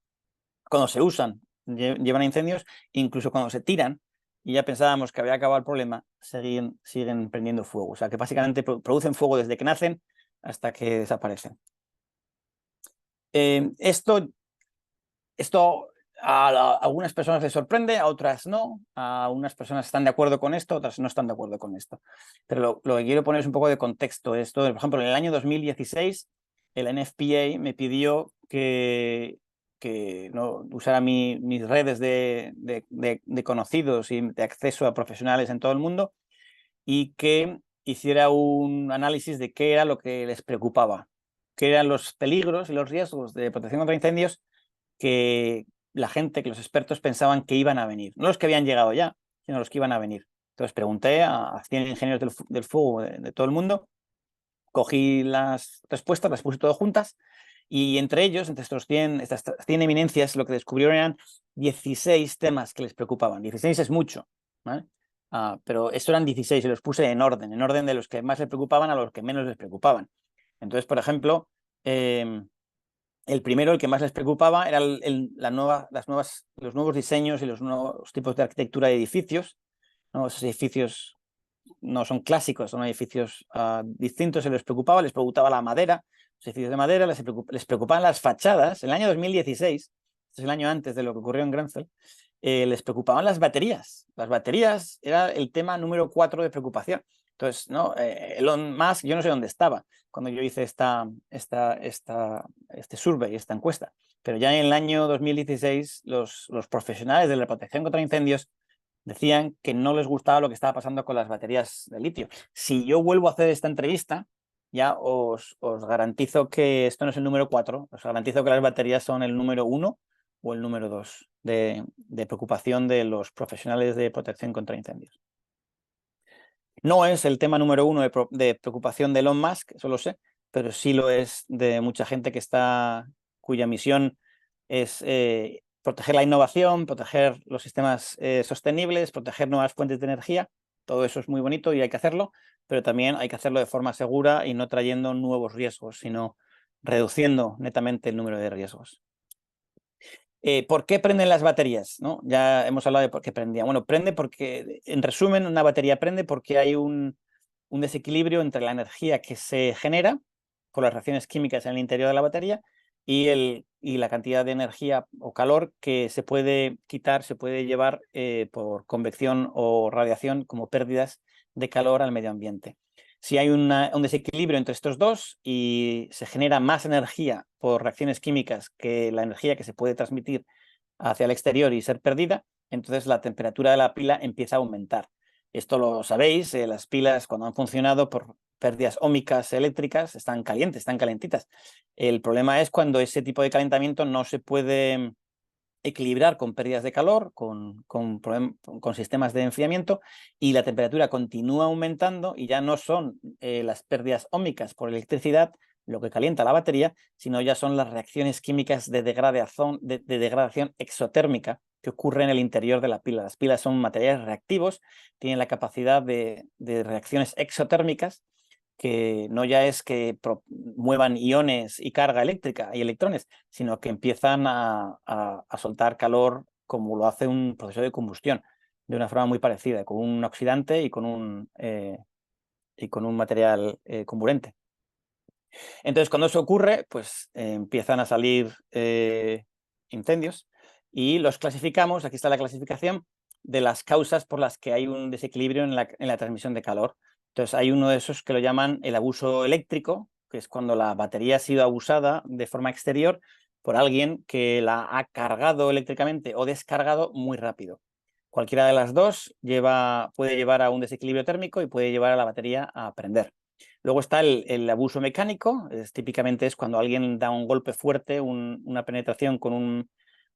Cuando se usan, llevan a incendios, incluso cuando se tiran y ya pensábamos que había acabado el problema, siguen prendiendo fuego. O sea que básicamente producen fuego desde que nacen hasta que desaparecen. Esto a algunas personas les sorprende, a otras no. A unas personas están de acuerdo con esto, otras no están de acuerdo con esto. Pero lo que quiero poner es un poco de contexto. Esto, por ejemplo, en el año 2016, el NFPA me pidió que no usara mis redes de conocidos y de acceso a profesionales en todo el mundo y que hiciera un análisis de qué era lo que les preocupaba, qué eran los peligros y los riesgos de protección contra incendios que la gente, que los expertos pensaban que iban a venir. No los que habían llegado ya, sino los que iban a venir. Entonces pregunté a 100 ingenieros del fuego de todo el mundo, cogí las respuestas, las puse todas juntas y entre ellos, entre estas 100 eminencias, lo que descubrieron eran 16 temas que les preocupaban. 16 es mucho, ¿vale? Pero esto eran 16 y los puse en orden de los que más les preocupaban a los que menos les preocupaban. Entonces, por ejemplo, el primero, el que más les preocupaba, era los nuevos diseños y los nuevos tipos de arquitectura de edificios, ¿no? Esos edificios no son clásicos, son edificios distintos, les preocupaba la madera, los edificios de madera, les preocupaban las fachadas. En el año 2016, este es el año antes de lo que ocurrió en Grenfell, les preocupaban las baterías. Las baterías era el tema número 4 de preocupación. Entonces, ¿no? Elon Musk, yo no sé dónde estaba cuando yo hice este survey, esta encuesta, pero ya en el año 2016 los profesionales de la protección contra incendios decían que no les gustaba lo que estaba pasando con las baterías de litio. Si yo vuelvo a hacer esta entrevista, ya os garantizo que esto no es el número 4, os garantizo que las baterías son el número 1 o el número 2 de preocupación de los profesionales de protección contra incendios. No es el tema número 1 de preocupación de Elon Musk, eso lo sé, pero sí lo es de mucha gente cuya misión es proteger la innovación, proteger los sistemas sostenibles, proteger nuevas fuentes de energía. Todo eso es muy bonito y hay que hacerlo, pero también hay que hacerlo de forma segura y no trayendo nuevos riesgos, sino reduciendo netamente el número de riesgos. ¿Por qué prenden las baterías? ¿No? Ya hemos hablado de por qué prendían. Bueno, prende porque, en resumen, una batería prende porque hay un desequilibrio entre la energía que se genera por las reacciones químicas en el interior de la batería y la cantidad de energía o calor que se puede quitar, se puede llevar por convección o radiación como pérdidas de calor al medio ambiente. Si hay un desequilibrio entre estos dos y se genera más energía por reacciones químicas que la energía que se puede transmitir hacia el exterior y ser perdida, entonces la temperatura de la pila empieza a aumentar. Esto lo sabéis, las pilas cuando han funcionado por pérdidas óhmicas eléctricas están calientes, están calentitas. El problema es cuando ese tipo de calentamiento no se puede equilibrar con pérdidas de calor, con sistemas de enfriamiento, y la temperatura continúa aumentando y ya no son las pérdidas óhmicas por electricidad lo que calienta la batería, sino ya son las reacciones químicas de degradación exotérmica que ocurre en el interior de la pila. Las pilas son materiales reactivos, tienen la capacidad de reacciones exotérmicas, que no ya es que muevan iones y carga eléctrica y electrones, sino que empiezan a soltar calor como lo hace un proceso de combustión, de una forma muy parecida, con un oxidante y con un material comburente. Entonces, cuando eso ocurre, pues empiezan a salir incendios y los clasificamos, aquí está la clasificación de las causas por las que hay un desequilibrio en la transmisión de calor. Entonces, hay uno de esos que lo llaman el abuso eléctrico, que es cuando la batería ha sido abusada de forma exterior por alguien que la ha cargado eléctricamente o descargado muy rápido. Cualquiera de las dos puede llevar a un desequilibrio térmico y puede llevar a la batería a prender. Luego está el abuso mecánico, típicamente es cuando alguien da un golpe fuerte, una penetración con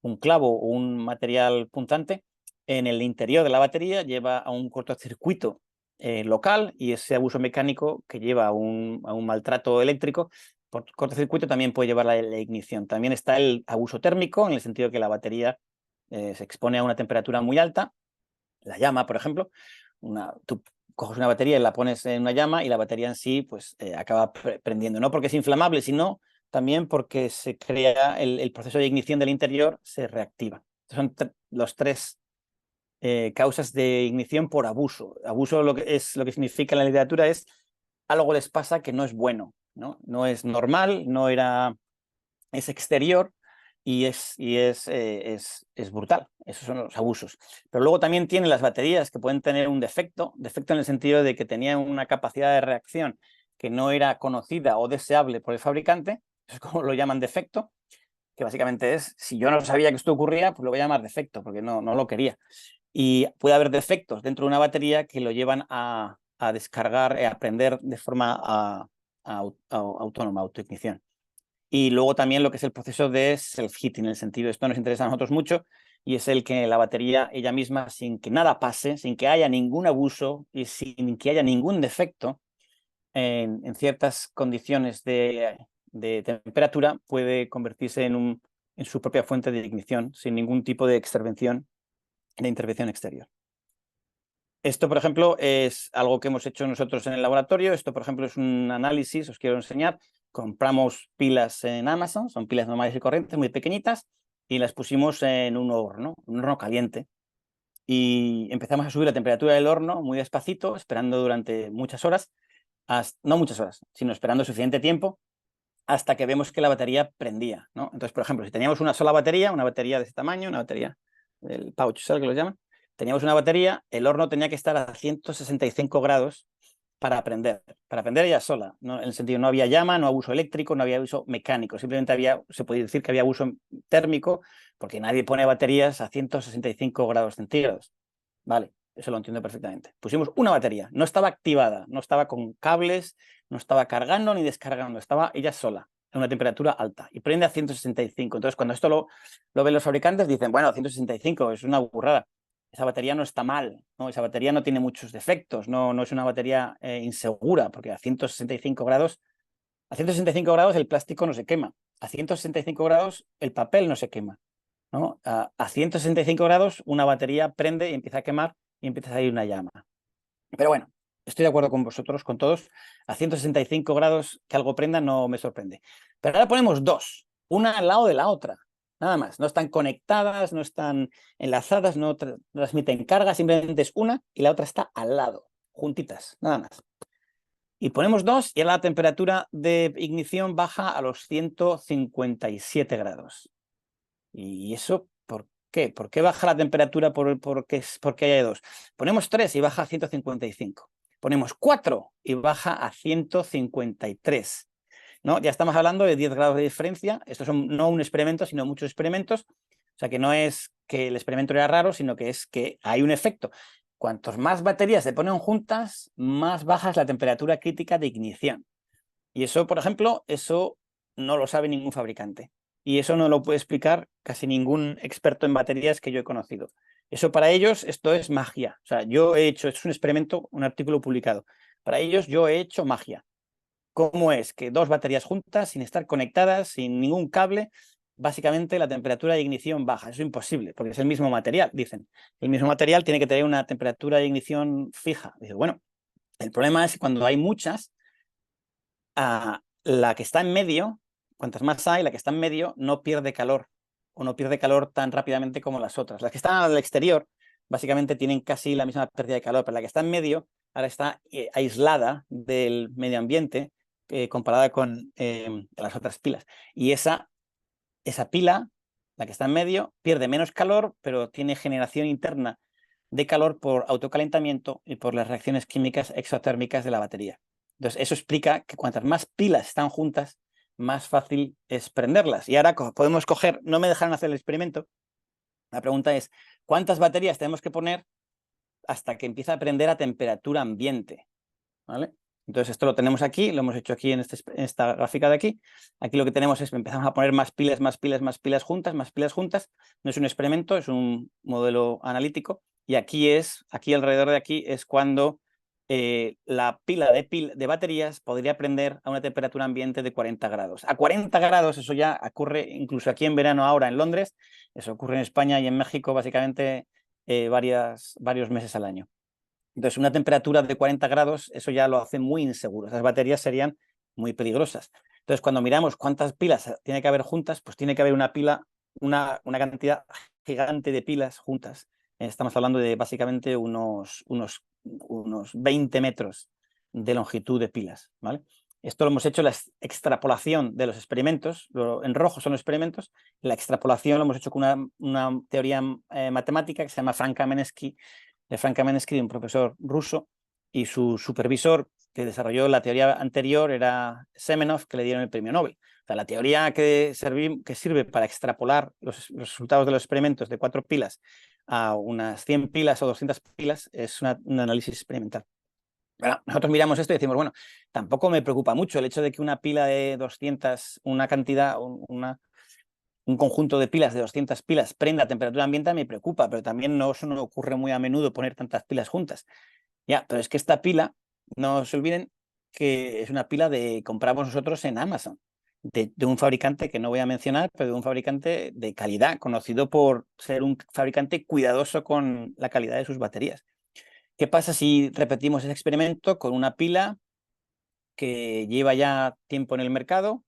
un clavo o un material punzante en el interior de la batería, lleva a un cortocircuito local, y ese abuso mecánico que lleva a un maltrato eléctrico, por cortocircuito también puede llevar a la ignición. También está el abuso térmico, en el sentido que la batería se expone a una temperatura muy alta, la llama, por ejemplo. Tú coges una batería y la pones en una llama y la batería en sí pues acaba prendiendo, no porque es inflamable, sino también porque se crea el proceso de ignición del interior, se reactiva. Son los tres causas de ignición por abuso. Abuso lo que significa en la literatura es algo les pasa que no es bueno, no es normal, es exterior y es brutal. Esos son los abusos. Pero luego también tienen las baterías que pueden tener un defecto en el sentido de que tenían una capacidad de reacción que no era conocida o deseable por el fabricante. Eso es como lo llaman defecto, que básicamente es, si yo no sabía que esto ocurría, pues lo voy a llamar defecto, porque no lo quería. Y puede haber defectos dentro de una batería que lo llevan a descargar, a prender de forma autónoma, autoignición. Y luego también lo que es el proceso de self-heating, en el sentido, esto nos interesa a nosotros mucho, y es el que la batería ella misma, sin que nada pase, sin que haya ningún abuso y sin que haya ningún defecto, en ciertas condiciones de temperatura, puede convertirse en su propia fuente de ignición, sin ningún tipo de intervención exterior. Esto, por ejemplo, es algo que hemos hecho nosotros en el laboratorio. Esto, por ejemplo, es un análisis, os quiero enseñar. Compramos pilas en Amazon, son pilas normales y corrientes, muy pequeñitas, y las pusimos en un horno caliente. Y empezamos a subir la temperatura del horno muy despacito, esperando durante muchas horas, no muchas horas, sino esperando suficiente tiempo, hasta que vemos que la batería prendía, ¿no? Entonces, por ejemplo, si teníamos una sola batería, una batería de este tamaño, una batería del pouch cell que lo llaman, teníamos una batería, el horno tenía que estar a 165 grados para prender ella sola, ¿no? En el sentido, no había llama, no había uso eléctrico, no había uso mecánico, simplemente se podía decir que había uso térmico, porque nadie pone baterías a 165 grados centígrados. Vale, eso lo entiendo perfectamente. Pusimos una batería, no estaba activada, no estaba con cables, no estaba cargando ni descargando, estaba ella sola, a una temperatura alta, y prende a 165. Entonces, cuando esto lo ven los fabricantes, dicen, bueno, 165 es una burrada. Esa batería no está mal, ¿no? Esa batería no tiene muchos defectos, no es una batería insegura, porque a 165 grados el plástico no se quema, a 165 grados el papel no se quema, ¿no? A 165 grados una batería prende y empieza a quemar y empieza a salir una llama. Pero bueno, estoy de acuerdo con vosotros, con todos. A 165 grados que algo prenda no me sorprende. Pero ahora ponemos dos, una al lado de la otra. Nada más, no están conectadas, no están enlazadas, no transmiten carga, simplemente es una y la otra está al lado, juntitas, nada más. Y ponemos dos y ahora la temperatura de ignición baja a los 157 grados. ¿Y eso por qué? ¿Por qué baja la temperatura porque hay dos? Ponemos 3 y baja a 155. Ponemos 4 y baja a 153. ¿No? Ya estamos hablando de 10 grados de diferencia. Estos son no un experimento, sino muchos experimentos. O sea que no es que el experimento era raro, sino que es que hay un efecto. cuantos más baterías se ponen juntas, más baja es la temperatura crítica de ignición. Y eso, por ejemplo, eso no lo sabe ningún fabricante. Y eso no lo puede explicar casi ningún experto en baterías que yo he conocido. Eso para ellos, esto es magia. O sea, yo he hecho, es un experimento, un artículo publicado. Para ellos yo he hecho magia. ¿Cómo es que dos baterías juntas, sin estar conectadas, sin ningún cable, básicamente la temperatura de ignición baja? Eso es imposible, porque es el mismo material, dicen. El mismo material tiene que tener una temperatura de ignición fija. Dice, bueno, el problema es que cuando hay muchas, la que está en medio, cuantas más hay, la que está en medio no pierde calor, o no pierde calor tan rápidamente como las otras. Las que están al exterior básicamente tienen casi la misma pérdida de calor, pero la que está en medio ahora está aislada del medio ambiente comparada con las otras pilas. Y esa pila, la que está en medio, pierde menos calor, pero tiene generación interna de calor por autocalentamiento y por las reacciones químicas exotérmicas de la batería. Entonces, eso explica que cuantas más pilas están juntas, más fácil es prenderlas. Y ahora podemos coger, no me dejaron hacer el experimento, la pregunta es, ¿cuántas baterías tenemos que poner hasta que empiece a prender a temperatura ambiente? ¿Vale? Entonces esto lo tenemos aquí, lo hemos hecho aquí en esta gráfica de aquí. Aquí lo que tenemos es que empezamos a poner más pilas, más pilas, más pilas juntas, más pilas juntas. No es un experimento, es un modelo analítico. Y aquí alrededor de aquí, es cuando la pila de baterías podría prender a una temperatura ambiente de 40 grados. A 40 grados eso ya ocurre incluso aquí en verano ahora en Londres. Eso ocurre en España y en México básicamente varios meses al año. Entonces, una temperatura de 40 grados, eso ya lo hace muy inseguro. Esas baterías serían muy peligrosas. Entonces, cuando miramos cuántas pilas tiene que haber juntas, pues tiene que haber una cantidad gigante de pilas juntas. Estamos hablando de básicamente unos 20 metros de longitud de pilas, ¿vale? Esto lo hemos hecho la extrapolación de los experimentos. En rojo son los experimentos. La extrapolación lo hemos hecho con una teoría matemática que se llama Frank Kamenetsky, un profesor ruso, y su supervisor que desarrolló la teoría anterior era Semenov, que le dieron el premio Nobel. O sea, la teoría que sirve para extrapolar los resultados de los experimentos de 4 pilas a unas 100 pilas o 200 pilas es un análisis experimental. Bueno, nosotros miramos esto y decimos, bueno, tampoco me preocupa mucho el hecho de que una pila de 200, una cantidad, un conjunto de pilas de 200 pilas prenda a temperatura ambiente me preocupa, pero también eso no ocurre muy a menudo poner tantas pilas juntas. Ya, pero es que esta pila, no se olviden que es una pila que compramos nosotros en Amazon, de un fabricante que no voy a mencionar, pero de un fabricante de calidad, conocido por ser un fabricante cuidadoso con la calidad de sus baterías. ¿Qué pasa si repetimos ese experimento con una pila que lleva ya tiempo en el mercado?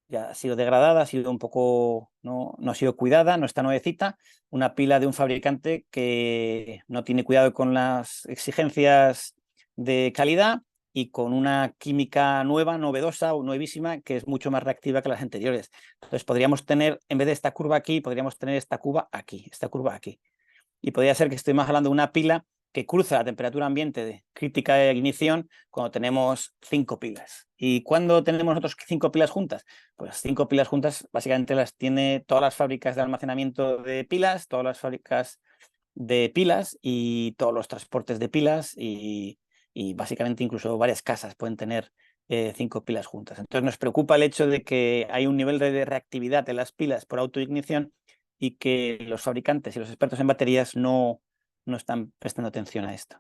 Ya ha sido degradada, ha sido un poco, no ha sido cuidada, no está nuevecita, una pila de un fabricante que no tiene cuidado con las exigencias de calidad y con una química nueva, novedosa o nuevísima, que es mucho más reactiva que las anteriores. Entonces podríamos tener, en vez de esta curva aquí, podríamos tener esta curva aquí. Y podría ser que estemos hablando de una pila que cruza la temperatura ambiente de crítica de ignición cuando tenemos 5 pilas. ¿Y cuándo tenemos nosotros 5 pilas juntas? Pues 5 pilas juntas básicamente las tiene todas las fábricas de almacenamiento de pilas, todas las fábricas de pilas y todos los transportes de pilas y básicamente incluso varias casas pueden tener 5 pilas juntas. Entonces nos preocupa el hecho de que hay un nivel de reactividad de las pilas por autoignición y que los fabricantes y los expertos en baterías no están prestando atención a esto.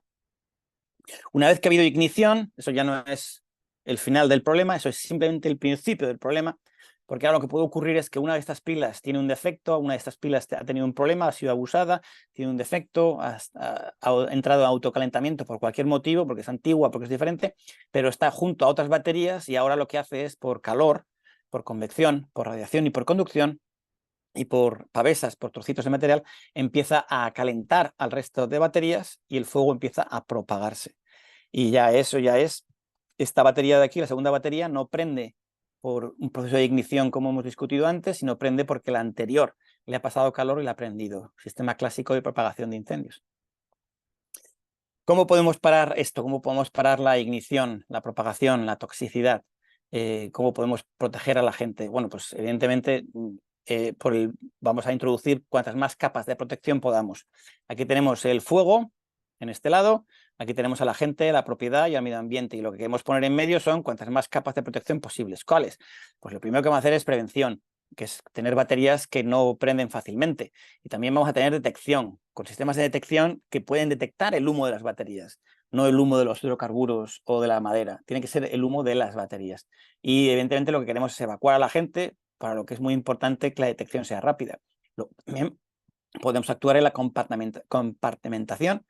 Una vez que ha habido ignición, eso ya no es el final del problema, eso es simplemente el principio del problema, porque ahora lo que puede ocurrir es que una de estas pilas tiene un defecto, una de estas pilas ha tenido un problema, ha sido abusada, tiene un defecto, ha entrado a autocalentamiento por cualquier motivo, porque es antigua, porque es diferente, pero está junto a otras baterías y ahora lo que hace es por calor, por convección, por radiación y por conducción, y por pavesas, por trocitos de material, empieza a calentar al resto de baterías y el fuego empieza a propagarse. Y eso ya es, esta batería de aquí, la segunda batería, no prende por un proceso de ignición como hemos discutido antes, sino prende porque la anterior le ha pasado calor y la ha prendido. Sistema clásico de propagación de incendios. ¿Cómo podemos parar esto? ¿Cómo podemos parar la ignición, la propagación, la toxicidad? ¿Cómo podemos proteger a la gente? Bueno, pues evidentemente vamos a introducir cuantas más capas de protección podamos. Aquí tenemos el fuego, en este lado, aquí tenemos a la gente, la propiedad y al medio ambiente, y lo que queremos poner en medio son cuantas más capas de protección posibles. ¿Cuáles? Pues lo primero que vamos a hacer es prevención, que es tener baterías que no prenden fácilmente, y también vamos a tener detección, con sistemas de detección que pueden detectar el humo de las baterías, no el humo de los hidrocarburos o de la madera, tiene que ser el humo de las baterías. Y evidentemente lo que queremos es evacuar a la gente, para lo que es muy importante que la detección sea rápida. También podemos actuar en la compartimentación,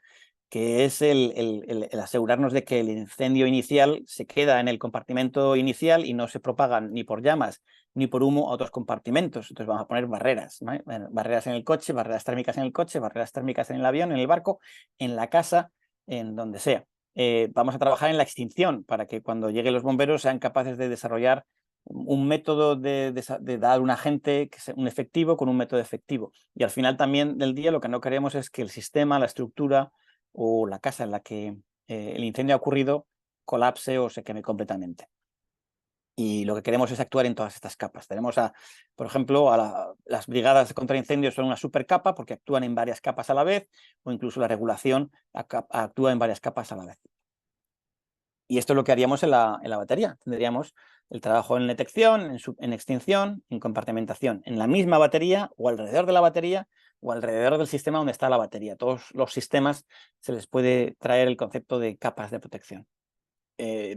que es el asegurarnos de que el incendio inicial se queda en el compartimento inicial y no se propaga ni por llamas ni por humo a otros compartimentos. Entonces vamos a poner barreras, ¿no? Barreras en el coche, barreras térmicas en el coche, barreras térmicas en el avión, en el barco, en la casa, en donde sea. Vamos a trabajar en la extinción para que cuando lleguen los bomberos sean capaces de desarrollar un método de dar un agente, que sea un efectivo con un método efectivo. Y al final también del día lo que no queremos es que el sistema, la estructura o la casa en la que el incendio ha ocurrido colapse o se queme completamente. Y lo que queremos es actuar en todas estas capas. Tenemos, por ejemplo, las brigadas contra incendios son una supercapa porque actúan en varias capas a la vez, o incluso la regulación actúa en varias capas a la vez. Y esto es lo que haríamos en la batería. Tendríamos el trabajo en detección, en extinción, en compartimentación, en la misma batería o alrededor de la batería o alrededor del sistema donde está la batería. Todos los sistemas se les puede traer el concepto de capas de protección.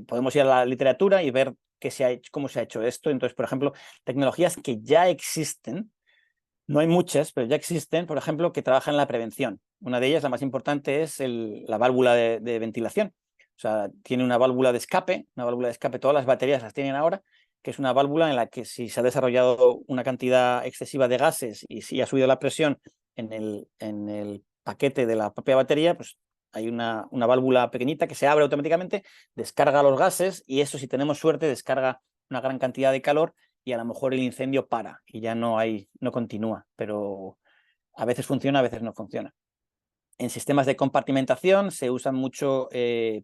Podemos ir a la literatura y ver cómo se ha hecho esto. Entonces, por ejemplo, tecnologías que ya existen, no hay muchas, pero ya existen, por ejemplo, que trabajan en la prevención. Una de ellas, la más importante, es la válvula de ventilación. O sea, tiene una válvula de escape, todas las baterías las tienen ahora, que es una válvula en la que si se ha desarrollado una cantidad excesiva de gases y si ha subido la presión en el paquete de la propia batería, pues hay una válvula pequeñita que se abre automáticamente, descarga los gases y eso, si tenemos suerte, descarga una gran cantidad de calor y a lo mejor el incendio para y ya no continúa, pero a veces funciona, a veces no funciona. En sistemas de compartimentación se usan mucho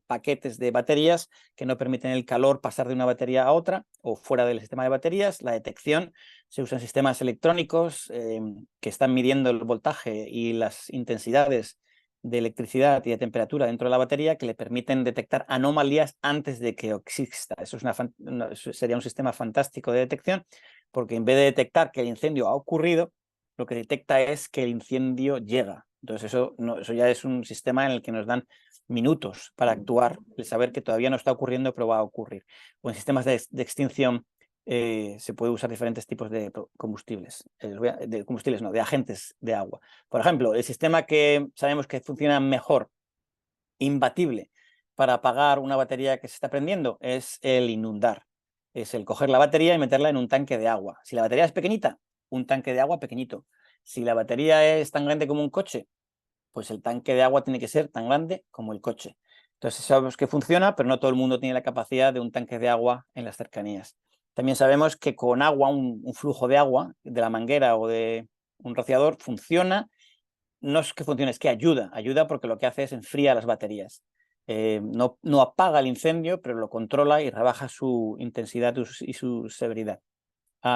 paquetes de baterías que no permiten el calor pasar de una batería a otra o fuera del sistema de baterías. La detección se usan sistemas electrónicos que están midiendo el voltaje y las intensidades de electricidad y de temperatura dentro de la batería que le permiten detectar anomalías antes de que exista. Eso sería un sistema fantástico de detección porque en vez de detectar que el incendio ha ocurrido, lo que detecta es que el incendio llega. Entonces eso ya es un sistema en el que nos dan minutos para actuar, el saber que todavía no está ocurriendo, pero va a ocurrir. O en sistemas de extinción se puede usar diferentes tipos de combustibles, de agentes de agua. Por ejemplo, el sistema que sabemos que funciona mejor, imbatible, para apagar una batería que se está prendiendo, es el inundar. Es el coger la batería y meterla en un tanque de agua. Si la batería es pequeñita, un tanque de agua pequeñito. Si la batería es tan grande como un coche, pues el tanque de agua tiene que ser tan grande como el coche. Entonces sabemos que funciona, pero no todo el mundo tiene la capacidad de un tanque de agua en las cercanías. También sabemos que con agua, un flujo de agua, de la manguera o de un rociador, funciona. No es que funcione, es que ayuda porque lo que hace es enfría las baterías. No apaga el incendio, pero lo controla y rebaja su intensidad y su severidad.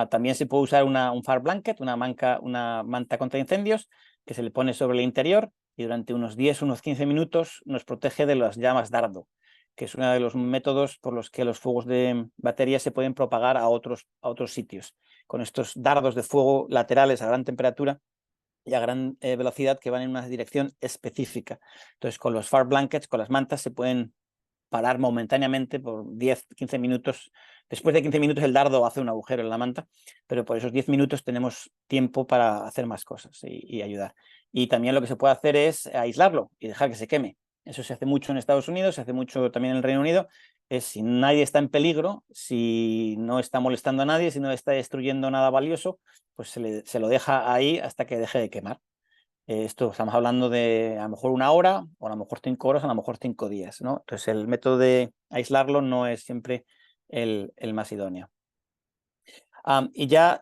También se puede usar un fire blanket, una manta contra incendios, que se le pone sobre el interior y durante unos 10, unos 15 minutos nos protege de las llamas dardo, que es uno de los métodos por los que los fuegos de batería se pueden propagar a otros sitios. Con estos dardos de fuego laterales a gran temperatura y a gran velocidad que van en una dirección específica. Entonces, con los fire blankets, con las mantas, se pueden parar momentáneamente por 10, 15 minutos. Después de 15 minutos el dardo hace un agujero en la manta, pero por esos 10 minutos tenemos tiempo para hacer más cosas y ayudar. Y también lo que se puede hacer es aislarlo y dejar que se queme. Eso se hace mucho en Estados Unidos, se hace mucho también en el Reino Unido. Es si nadie está en peligro, si no está molestando a nadie, si no está destruyendo nada valioso, pues se lo deja ahí hasta que deje de quemar. Esto estamos hablando de a lo mejor 1 hora, o a lo mejor 5 horas, a lo mejor 5 días, ¿no? Entonces el método de aislarlo no es siempre el más idóneo. Y ya,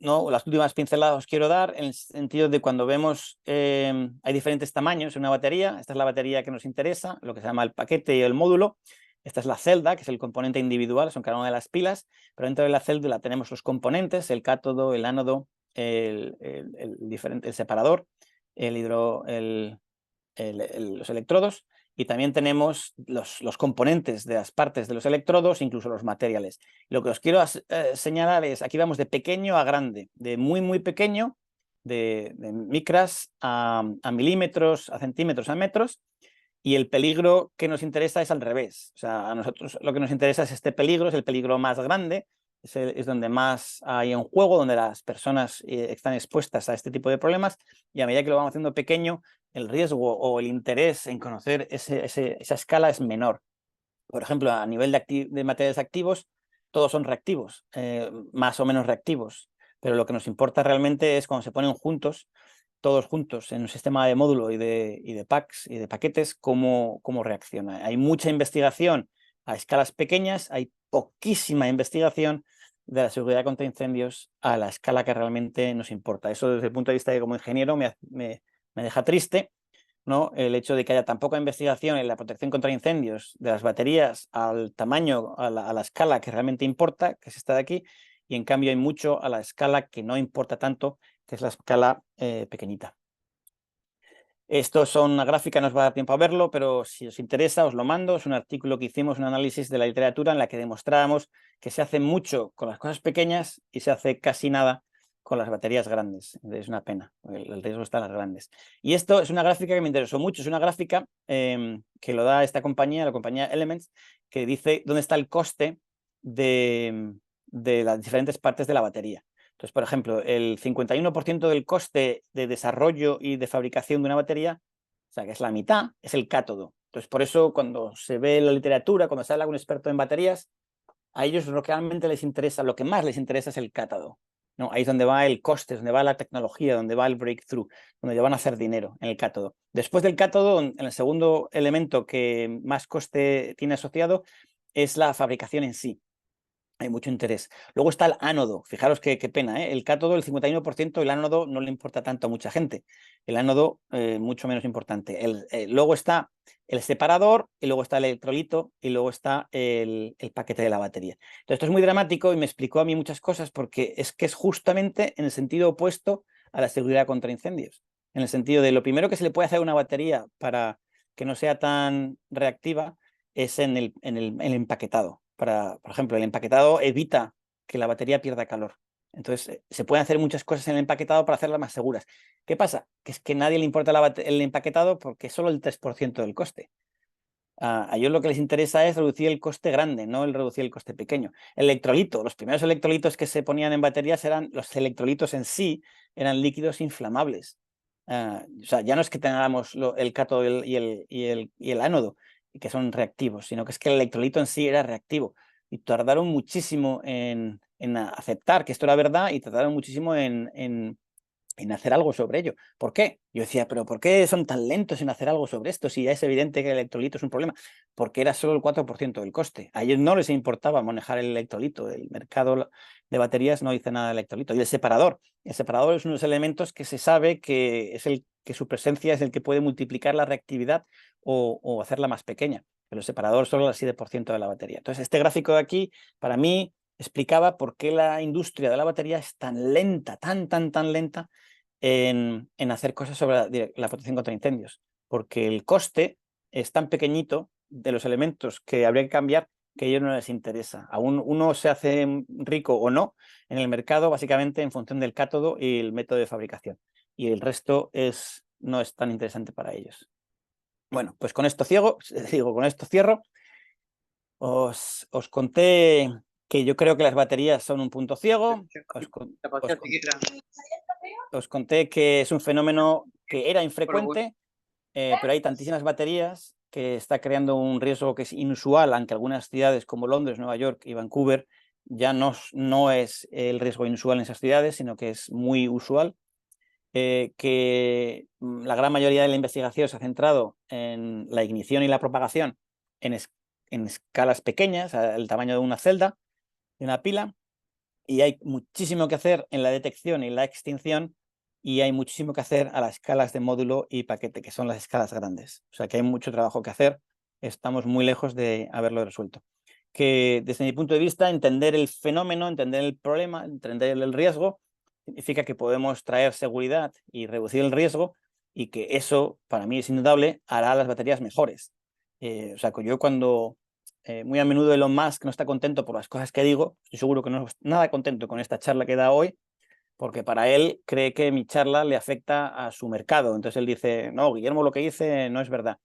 ¿no? Las últimas pinceladas os quiero dar en el sentido de cuando vemos, hay diferentes tamaños en una batería. Esta es la batería que nos interesa, lo que se llama el paquete y el módulo. Esta es la celda, que es el componente individual, son cada una de las pilas, pero dentro de la celda tenemos los componentes, el cátodo, el ánodo, el separador, el los electrodos, y también tenemos los componentes de las partes de los electrodos, incluso los materiales. Lo que os quiero señalar es, aquí vamos de pequeño a grande, de muy, muy pequeño, de micras a milímetros, a centímetros, a metros, y el peligro que nos interesa es al revés. O sea, a nosotros lo que nos interesa es este peligro, es el peligro más grande, es donde más hay en juego, donde las personas están expuestas a este tipo de problemas, y a medida que lo vamos haciendo pequeño, el riesgo o el interés en conocer esa escala es menor. Por ejemplo, a nivel de materiales activos, todos son reactivos, más o menos reactivos, pero lo que nos importa realmente es cuando se ponen juntos, todos juntos en un sistema de módulo y de packs y de paquetes, cómo reacciona. Hay mucha investigación a escalas pequeñas, hay poquísima investigación de la seguridad contra incendios a la escala que realmente nos importa. Eso desde el punto de vista de como ingeniero me deja triste, ¿no? El hecho de que haya tan poca investigación en la protección contra incendios de las baterías al tamaño, a la escala que realmente importa, que es esta de aquí, y en cambio hay mucho a la escala que no importa tanto, que es la escala pequeñita. Esto son una gráfica, no os va a dar tiempo a verlo, pero si os interesa os lo mando. Es un artículo que hicimos, un análisis de la literatura en la que demostrábamos que se hace mucho con las cosas pequeñas y se hace casi nada con las baterías grandes. Es una pena, el riesgo está en las grandes. Y esto es una gráfica que me interesó mucho, es una gráfica que lo da esta compañía, la compañía Elements, que dice dónde está el coste de las diferentes partes de la batería. Entonces, por ejemplo, el 51% del coste de desarrollo y de fabricación de una batería, o sea, que es la mitad, es el cátodo. Entonces, por eso cuando se ve en la literatura, cuando se habla con un experto en baterías, a ellos lo que realmente les interesa, lo que más les interesa es el cátodo, ¿no? Ahí es donde va el coste, donde va la tecnología, donde va el breakthrough, donde van a hacer dinero, en el cátodo. Después del cátodo, en el segundo elemento que más coste tiene asociado es la fabricación en sí. Hay mucho interés. Luego está el ánodo. Fijaros qué pena, ¿eh? El cátodo, el 51%, el ánodo no le importa tanto a mucha gente. El ánodo, mucho menos importante. Luego está el separador, y luego está el electrolito, y luego está el paquete de la batería. Entonces, esto es muy dramático y me explicó a mí muchas cosas porque es que es justamente en el sentido opuesto a la seguridad contra incendios. En el sentido de lo primero que se le puede hacer a una batería para que no sea tan reactiva es en el empaquetado. Por ejemplo, el empaquetado evita que la batería pierda calor. Entonces, se pueden hacer muchas cosas en el empaquetado para hacerlas más seguras. ¿Qué pasa? Que es que a nadie le importa el empaquetado porque es solo el 3% del coste. A ellos lo que les interesa es reducir el coste grande, no el reducir el coste pequeño. El electrolito, los primeros electrolitos que se ponían en baterías los electrolitos en sí, eran líquidos inflamables. O sea, ya no es que tengamos el cátodo y el ánodo, que son reactivos, sino que es que el electrolito en sí era reactivo. Y tardaron muchísimo en aceptar que esto era verdad y tardaron muchísimo en hacer algo sobre ello. ¿Por qué? Yo decía, pero ¿por qué son tan lentos en hacer algo sobre esto si ya es evidente que el electrolito es un problema? Porque era solo el 4% del coste. A ellos no les importaba manejar el electrolito. El mercado de baterías no dice nada del electrolito. Y el separador. El separador es uno de los elementos que se sabe que su presencia es el que puede multiplicar la reactividad o hacerla más pequeña. Pero el separador solo el 7% de la batería. Entonces, este gráfico de aquí, para mí, explicaba por qué la industria de la batería es tan lenta, tan lenta en hacer cosas sobre la protección contra incendios, porque el coste es tan pequeñito de los elementos que habría que cambiar que a ellos no les interesa. Aún uno se hace rico o no en el mercado básicamente en función del cátodo y el método de fabricación, y el resto no es tan interesante para ellos. Bueno, pues con esto cierro. Os conté que yo creo que las baterías son un punto ciego. Os conté que es un fenómeno que era infrecuente, pero hay tantísimas baterías que está creando un riesgo que es inusual, aunque algunas ciudades como Londres, Nueva York y Vancouver ya no es el riesgo inusual en esas ciudades, sino que es muy usual. Que la gran mayoría de la investigación se ha centrado en la ignición y la propagación en escalas pequeñas, al tamaño de una celda, de una pila, y hay muchísimo que hacer en la detección y la extinción, y hay muchísimo que hacer a las escalas de módulo y paquete, que son las escalas grandes. O sea que hay mucho trabajo que hacer, estamos muy lejos de haberlo resuelto. Que desde mi punto de vista, entender el fenómeno, entender el problema, entender el riesgo, significa que podemos traer seguridad y reducir el riesgo, y que eso, para mí es indudable, hará las baterías mejores. O sea, que yo cuando muy a menudo Elon Musk no está contento por las cosas que digo, estoy seguro que no es nada contento con esta charla que da hoy, porque para él cree que mi charla le afecta a su mercado. Entonces él dice, no, Guillermo, lo que dice no es verdad,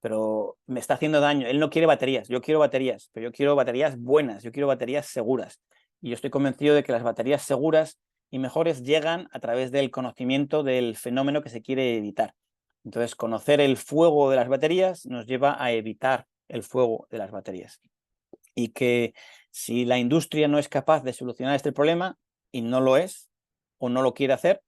pero me está haciendo daño. Él no quiere baterías, yo quiero baterías, pero yo quiero baterías buenas, yo quiero baterías seguras. Y yo estoy convencido de que las baterías seguras y mejores llegan a través del conocimiento del fenómeno que se quiere evitar. Entonces, conocer el fuego de las baterías nos lleva a evitar el fuego de las baterías. Y que si la industria no es capaz de solucionar este problema, y no lo es, o no lo quiere hacer,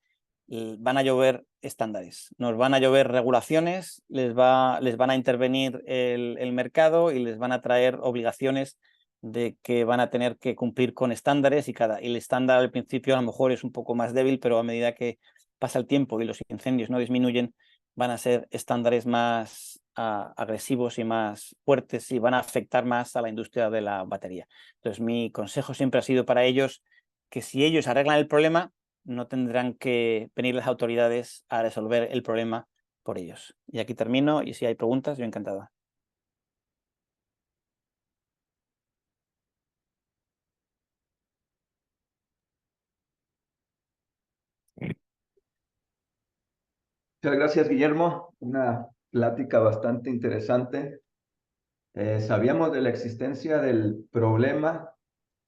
van a llover estándares, nos van a llover regulaciones, les van a intervenir el mercado y les van a traer obligaciones de que van a tener que cumplir con estándares y el estándar al principio a lo mejor es un poco más débil, pero a medida que pasa el tiempo y los incendios no disminuyen, van a ser estándares más agresivos y más fuertes y van a afectar más a la industria de la batería. Entonces, mi consejo siempre ha sido para ellos que si ellos arreglan el problema, no tendrán que venir las autoridades a resolver el problema por ellos. Y aquí termino, y si hay preguntas, yo encantado. Muchas gracias, Guillermo. Una plática bastante interesante. Sabíamos de la existencia del problema,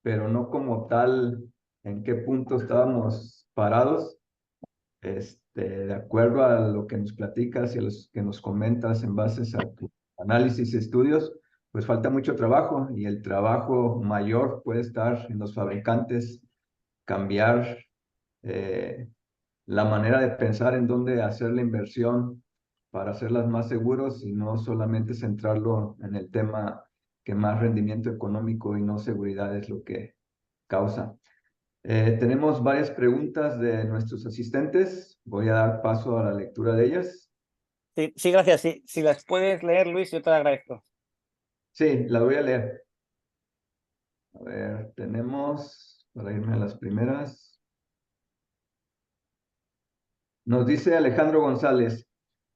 pero no como tal en qué punto estábamos parados. De acuerdo a lo que nos platicas y a los que nos comentas en base a tu análisis y estudios, pues falta mucho trabajo y el trabajo mayor puede estar en los fabricantes, cambiar la manera de pensar en dónde hacer la inversión para hacerlas más seguros y no solamente centrarlo en el tema que más rendimiento económico y no seguridad es lo que causa. Tenemos varias preguntas de nuestros asistentes. Voy a dar paso a la lectura de ellas. Sí, sí, gracias. Sí, si las puedes leer, Luis, yo te lo agradezco. Sí, las voy a leer. A ver, tenemos, para irme a las primeras. Nos dice Alejandro González,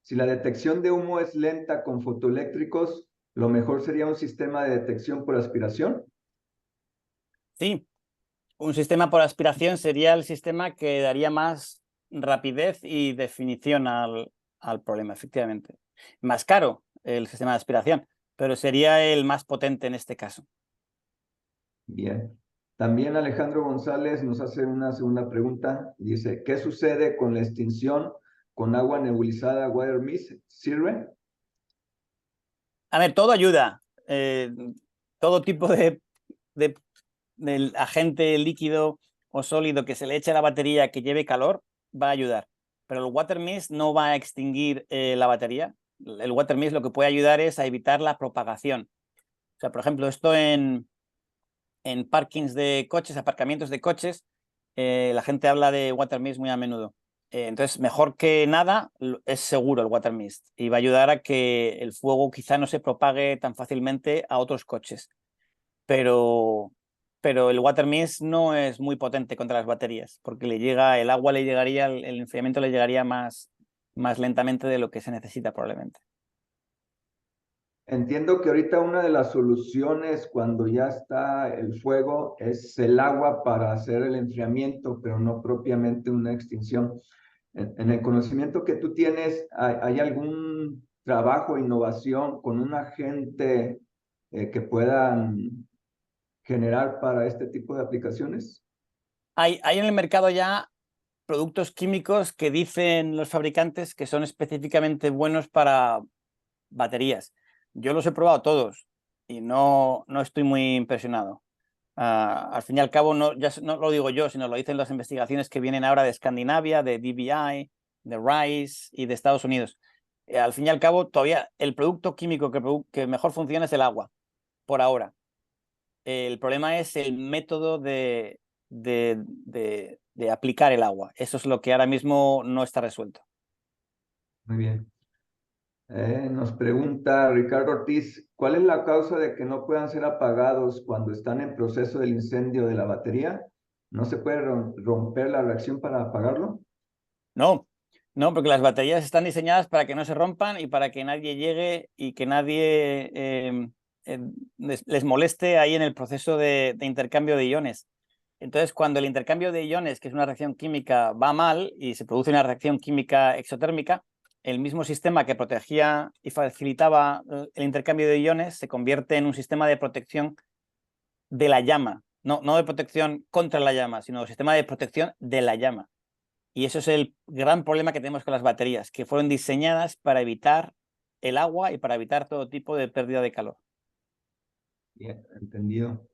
si la detección de humo es lenta con fotoeléctricos, lo mejor sería un sistema de detección por aspiración. Sí, un sistema por aspiración sería el sistema que daría más rapidez y definición al problema, efectivamente. Más caro el sistema de aspiración, pero sería el más potente en este caso. Bien. También Alejandro González nos hace una segunda pregunta. Dice, ¿qué sucede con la extinción con agua nebulizada water mist? ¿Sirve? A ver, todo ayuda. Todo tipo del agente líquido o sólido que se le eche a la batería que lleve calor va a ayudar. Pero el water mist no va a extinguir la batería. El water mist lo que puede ayudar es a evitar la propagación. O sea, por ejemplo, esto en parkings de coches, aparcamientos de coches, la gente habla de water mist muy a menudo. Entonces, mejor que nada, es seguro el water mist y va a ayudar a que el fuego quizá no se propague tan fácilmente a otros coches. Pero, pero el water mist no es muy potente contra las baterías, porque el agua le llegaría, el enfriamiento le llegaría más lentamente de lo que se necesita probablemente. Entiendo que ahorita una de las soluciones cuando ya está el fuego es el agua para hacer el enfriamiento, pero no propiamente una extinción. En el conocimiento que tú tienes, ¿hay algún trabajo, innovación con un agente que puedan generar para este tipo de aplicaciones? Hay en el mercado ya productos químicos que dicen los fabricantes que son específicamente buenos para baterías. Yo los he probado todos y no estoy muy impresionado. Al fin y al cabo, no lo digo yo, sino lo dicen las investigaciones que vienen ahora de Escandinavia, de DBI, de RISE y de Estados Unidos. Al fin y al cabo, todavía el producto químico que mejor funciona es el agua, por ahora. El problema es el método de aplicar el agua. Eso es lo que ahora mismo no está resuelto. Muy bien. Nos pregunta Ricardo Ortiz, ¿cuál es la causa de que no puedan ser apagados cuando están en proceso del incendio de la batería? ¿No se puede romper la reacción para apagarlo? No, No, porque las baterías están diseñadas para que no se rompan y para que nadie llegue y que nadie les moleste ahí en el proceso de intercambio de iones. Entonces, cuando el intercambio de iones, que es una reacción química, va mal y se produce una reacción química exotérmica, el mismo sistema que protegía y facilitaba el intercambio de iones se convierte en un sistema de protección de la llama, no de protección contra la llama, sino sistema de protección de la llama. Y eso es el gran problema que tenemos con las baterías, que fueron diseñadas para evitar el agua y para evitar todo tipo de pérdida de calor. Bien, entendido.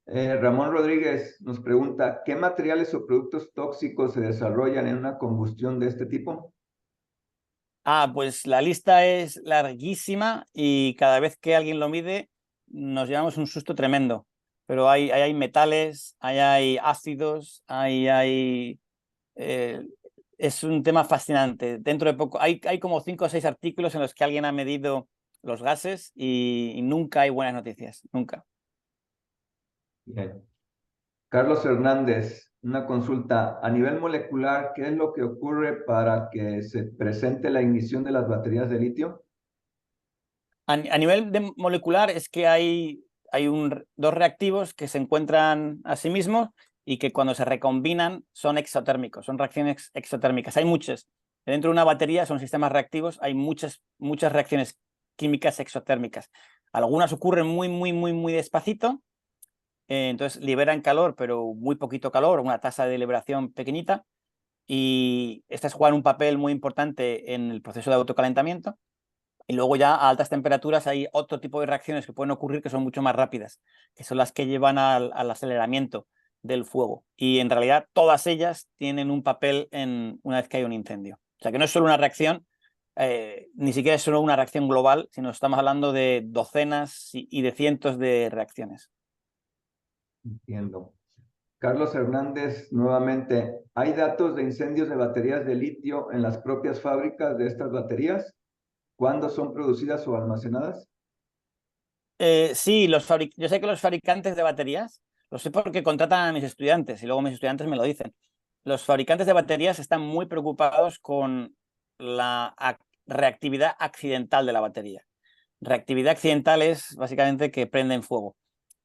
Ramón Rodríguez nos pregunta, ¿qué materiales o productos tóxicos se desarrollan en una combustión de este tipo? Pues la lista es larguísima y cada vez que alguien lo mide nos llevamos un susto tremendo. Pero hay metales, hay ácidos, es un tema fascinante. Dentro de poco hay como 5 o 6 artículos en los que alguien ha medido los gases y nunca hay buenas noticias, nunca. Bien. Carlos Hernández, una consulta. A nivel molecular, ¿qué es lo que ocurre para que se presente la ignición de las baterías de litio? A nivel molecular es que hay dos reactivos que se encuentran a sí mismos y que cuando se recombinan son exotérmicos, son reacciones exotérmicas. Hay muchas. Dentro de una batería son sistemas reactivos, hay muchas reacciones químicas exotérmicas. Algunas ocurren muy despacito, entonces liberan calor, pero muy poquito calor, una tasa de liberación pequeñita, y estas juegan un papel muy importante en el proceso de autocalentamiento. Y luego ya a altas temperaturas hay otro tipo de reacciones que pueden ocurrir que son mucho más rápidas, que son las que llevan al aceleramiento del fuego. Y en realidad todas ellas tienen un papel una vez que hay un incendio. O sea que no es solo una reacción, ni siquiera es solo una reacción global, sino estamos hablando de docenas y de cientos de reacciones. Entiendo. Carlos Hernández, nuevamente, ¿hay datos de incendios de baterías de litio en las propias fábricas de estas baterías? ¿Cuándo son producidas o almacenadas? Sí, yo sé que los fabricantes de baterías, lo sé porque contratan a mis estudiantes y luego mis estudiantes me lo dicen. Los fabricantes de baterías están muy preocupados con la reactividad accidental de la batería. Reactividad accidental es básicamente que prenden fuego.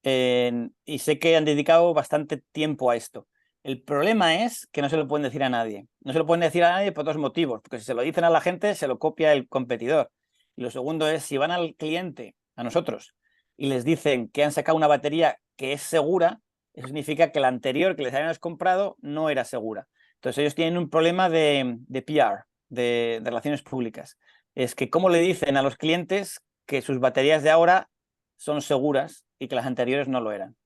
Y sé que han dedicado bastante tiempo a esto. El problema es que no se lo pueden decir a nadie. No se lo pueden decir a nadie por 2 motivos, porque si se lo dicen a la gente, se lo copia el competidor. Y lo segundo es, si van al cliente, a nosotros, y les dicen que han sacado una batería que es segura, eso significa que la anterior que les habíamos comprado no era segura. Entonces ellos tienen un problema de PR, de relaciones públicas. Es que cómo le dicen a los clientes que sus baterías de ahora son seguras y que las anteriores no lo eran.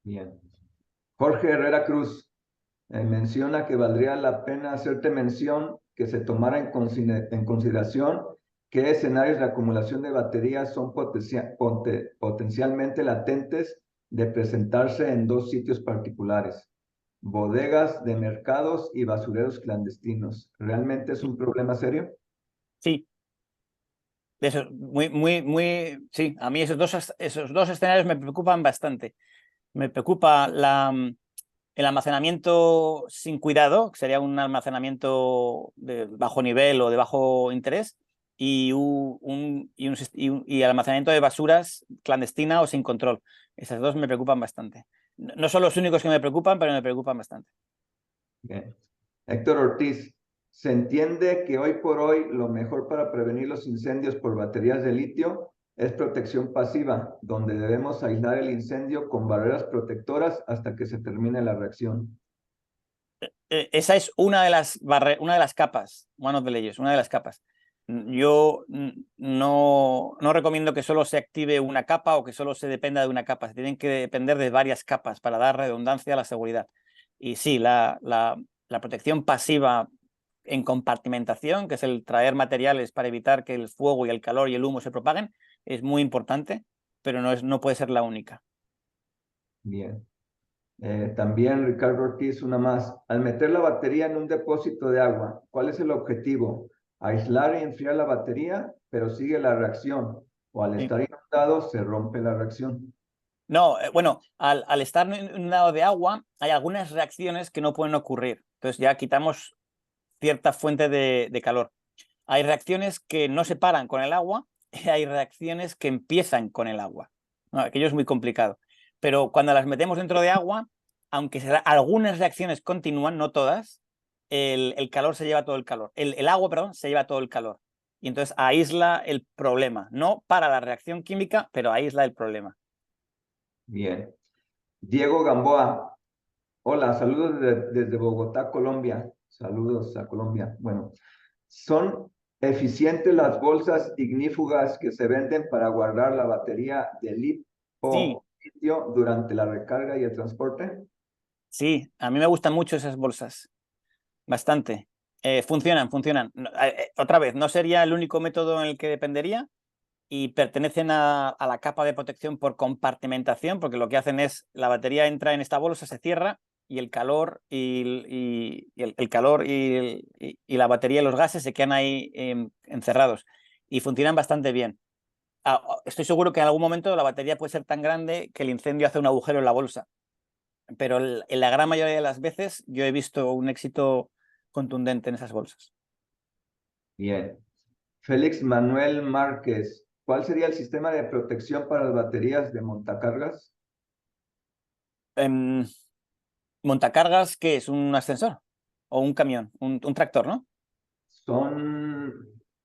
Bien. Jorge Herrera Cruz menciona que valdría la pena hacerte mención que se tomara en consideración qué escenarios de acumulación de baterías son potencialmente latentes de presentarse en 2 sitios particulares: bodegas de mercados y basureros clandestinos. ¿Realmente es un problema serio? Sí, de eso, sí, a mí esos dos escenarios me preocupan bastante. Me preocupa el almacenamiento sin cuidado, que sería un almacenamiento de bajo nivel o de bajo interés, y el almacenamiento de basuras clandestina o sin control. Esas dos me preocupan bastante. No son los únicos que me preocupan, pero me preocupan bastante. Bien. Héctor Ortiz, se entiende que hoy por hoy lo mejor para prevenir los incendios por baterías de litio es protección pasiva, donde debemos aislar el incendio con barreras protectoras hasta que se termine la reacción. Esa es una de las capas, one of the layers, una de las capas. Yo no recomiendo que solo se active una capa o que solo se dependa de una capa. Se tienen que depender de varias capas para dar redundancia a la seguridad. Y sí, la protección pasiva en compartimentación, que es el traer materiales para evitar que el fuego y el calor y el humo se propaguen, es muy importante, pero no puede ser la única. Bien. También Ricardo Ortiz, una más. Al meter la batería en un depósito de agua, ¿cuál es el objetivo? Aislar y enfriar la batería, pero sigue la reacción. O al Sí. estar inundado, se rompe la reacción. No, bueno, al estar inundado de agua, hay algunas reacciones que no pueden ocurrir. Entonces ya quitamos cierta fuente de calor. Hay reacciones que no se paran con el agua y hay reacciones que empiezan con el agua. No, aquello es muy complicado. Pero cuando las metemos dentro de agua, aunque algunas reacciones continúan, no todas, el calor se lleva todo el calor. El agua, perdón, se lleva todo el calor. Y entonces aísla el problema. No para la reacción química, pero aísla el problema. Bien. Diego Gamboa. Hola, saludos desde Bogotá, Colombia. Saludos a Colombia. Bueno, ¿son eficientes las bolsas ignífugas que se venden para guardar la batería de Sí, litio durante la recarga y el transporte? sí, a mí me gustan mucho esas bolsas. Bastante. Funcionan, funcionan. Otra vez, no sería el único método en el que dependería y pertenecen a la capa de protección por compartimentación, porque lo que hacen es la batería entra en esta bolsa, se cierra y el calor el calor y la batería y los gases se quedan ahí encerrados y funcionan bastante bien. Estoy seguro que en algún momento la batería puede ser tan grande que el incendio hace un agujero en la bolsa, pero en la gran mayoría de las veces yo he visto un éxito contundente en esas bolsas. Bien. Félix Manuel Márquez, ¿cuál sería el sistema de protección para las baterías de montacargas? Em, Montacargas, ¿qué es? ¿Un ascensor? ¿O un camión? Un tractor, ¿no? Son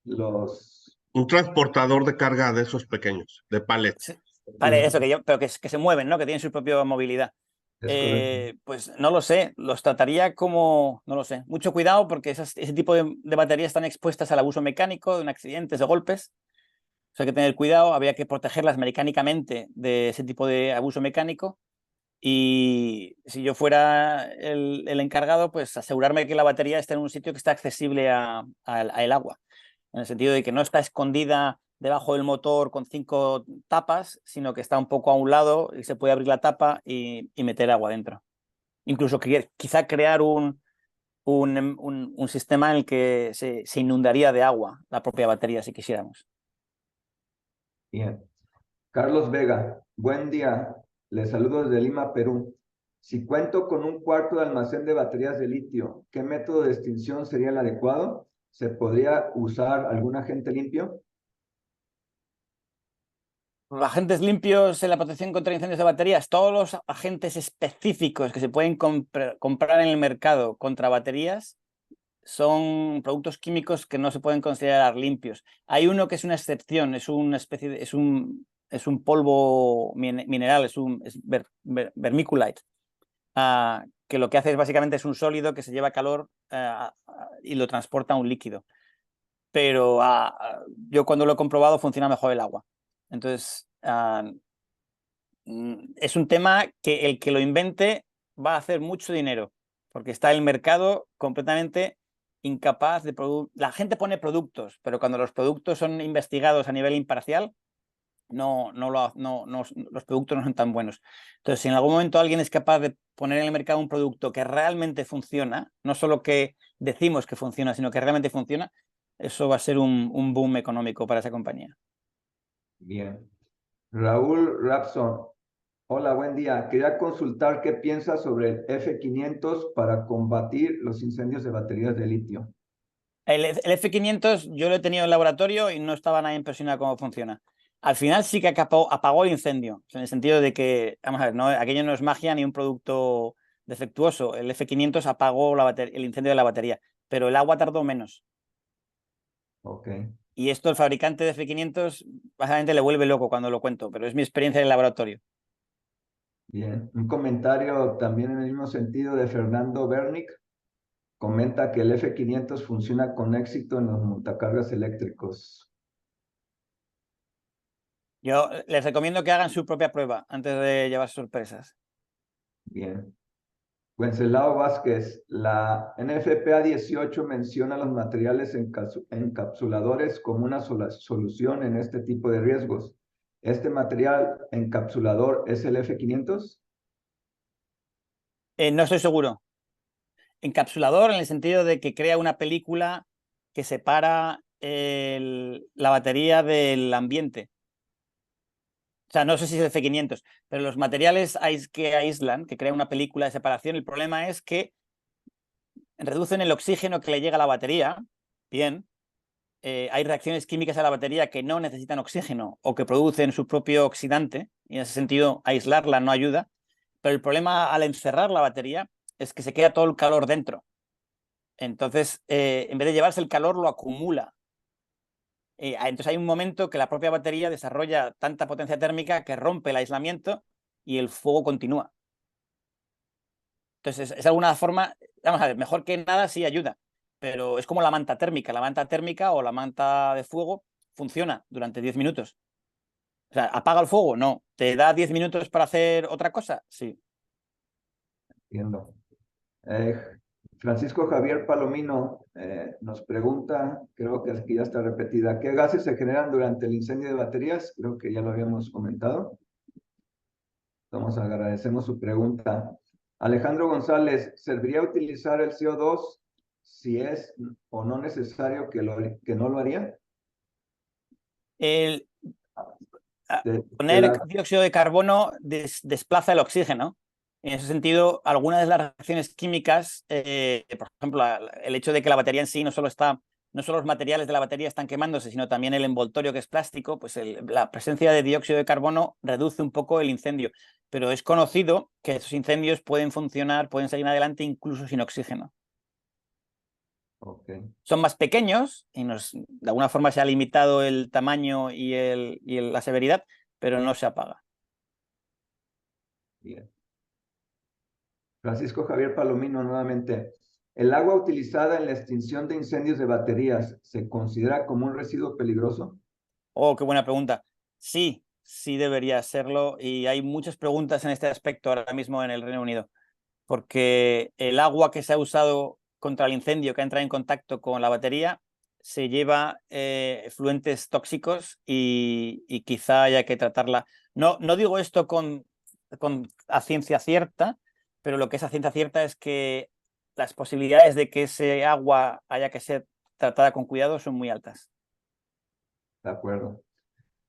los... Un transportador de carga de esos pequeños, de pallets. Sí. Vale, eso, pero que se mueven, ¿no? Que tienen su propia movilidad. Es correcto. Pues no lo sé, los trataría como, no lo sé, mucho cuidado porque ese tipo de baterías están expuestas al abuso mecánico, de accidentes, de golpes. O sea, hay que tener cuidado, habría que protegerlas mecánicamente de ese tipo de abuso mecánico. Y si yo fuera el encargado, pues asegurarme que la batería esté en un sitio que está accesible al agua, en el sentido de que no está escondida debajo del motor con 5 tapas, sino que está un poco a un lado y se puede abrir la tapa y meter agua dentro. Incluso quizá crear un sistema en el que se inundaría de agua la propia batería si quisiéramos. Bien. Carlos Vega, buen día. Les saludo desde Lima, Perú. Si cuento con un cuarto de almacén de baterías de litio, ¿qué método de extinción sería el adecuado? ¿Se podría usar algún agente limpio? Los agentes limpios en la protección contra incendios de baterías, todos los agentes específicos que se pueden comprar en el mercado contra baterías son productos químicos que no se pueden considerar limpios. Hay uno que es una excepción, es una especie de, es un polvo mineral, es vermiculite, que lo que hace es básicamente es un sólido que se lleva calor y lo transporta a un líquido. Pero yo cuando lo he comprobado funciona mejor el agua. Entonces, es un tema que el que lo invente va a hacer mucho dinero, porque está el mercado completamente incapaz de producir. La gente pone productos, pero cuando los productos son investigados a nivel imparcial, los productos no son tan buenos. Entonces, si en algún momento alguien es capaz de poner en el mercado un producto que realmente funciona, no solo que decimos que funciona, sino que realmente funciona, eso va a ser un boom económico para esa compañía. Bien. Raúl Rapson, hola, buen día. Quería consultar qué piensas sobre el F500 para combatir los incendios de baterías de litio. El F500 yo lo he tenido en laboratorio y no estaba nada impresionado cómo funciona. Al final sí que apagó el incendio, en el sentido de que, vamos a ver, aquello no es magia ni un producto defectuoso. El F500 apagó el incendio de la batería, pero el agua tardó menos. Ok, Y esto el fabricante de F500 básicamente le vuelve loco cuando lo cuento, pero es mi experiencia en el laboratorio. bien. Un comentario también en el mismo sentido de Fernando Bernick. Comenta que el F500 funciona con éxito en los montacargas eléctricos. Yo les recomiendo que hagan su propia prueba antes de llevar sorpresas. Bien. Wenceslao Vázquez, la NFPA 18 menciona los materiales encapsuladores como una solución en este tipo de riesgos. ¿Este material encapsulador es el F500? No estoy seguro. Encapsulador en el sentido de que crea una película que separa la batería del ambiente. O sea, no sé si es el C500, pero los materiales que aíslan, que crean una película de separación, el problema es que reducen el oxígeno que le llega a la batería, bien. Hay reacciones químicas a la batería que no necesitan oxígeno o que producen su propio oxidante, y en ese sentido aislarla no ayuda. Pero el problema al encerrar la batería es que se queda todo el calor dentro. Entonces, en vez de llevarse el calor, lo acumula. Entonces hay un momento que la propia batería desarrolla tanta potencia térmica que rompe el aislamiento y el fuego continúa. Entonces, es alguna forma, vamos a ver, mejor que nada sí ayuda, pero es como la manta térmica. La manta térmica o la manta de fuego funciona durante 10 minutos. O sea, ¿apaga el fuego? No. ¿Te da 10 minutos para hacer otra cosa? Sí. Entiendo. Francisco Javier Palomino nos pregunta, creo que aquí ya está repetida, ¿qué gases se generan durante el incendio de baterías? Creo que ya lo habíamos comentado. Agradecemos su pregunta. Alejandro González, ¿serviría utilizar el CO2 si es o no necesario que no lo haría? Poner dióxido de carbono desplaza el oxígeno. En ese sentido, algunas de las reacciones químicas, por ejemplo, el hecho de que la batería en sí no solo los materiales de la batería están quemándose, sino también el envoltorio que es plástico, pues la presencia de dióxido de carbono reduce un poco el incendio. Pero es conocido que esos incendios pueden funcionar, pueden seguir adelante incluso sin oxígeno. Okay. Son más pequeños y de alguna forma se ha limitado el tamaño y la severidad, pero no se apaga. Bien. Francisco Javier Palomino nuevamente. ¿El agua utilizada en la extinción de incendios de baterías se considera como un residuo peligroso? Oh, qué buena pregunta. Sí, sí debería serlo, y hay muchas preguntas en este aspecto ahora mismo en el Reino Unido, porque el agua que se ha usado contra el incendio, que ha entrado en contacto con la batería, se lleva efluentes tóxicos y quizá haya que tratarla. No digo esto a ciencia cierta, pero lo que es a ciencia cierta es que las posibilidades de que ese agua haya que ser tratada con cuidado son muy altas. De acuerdo.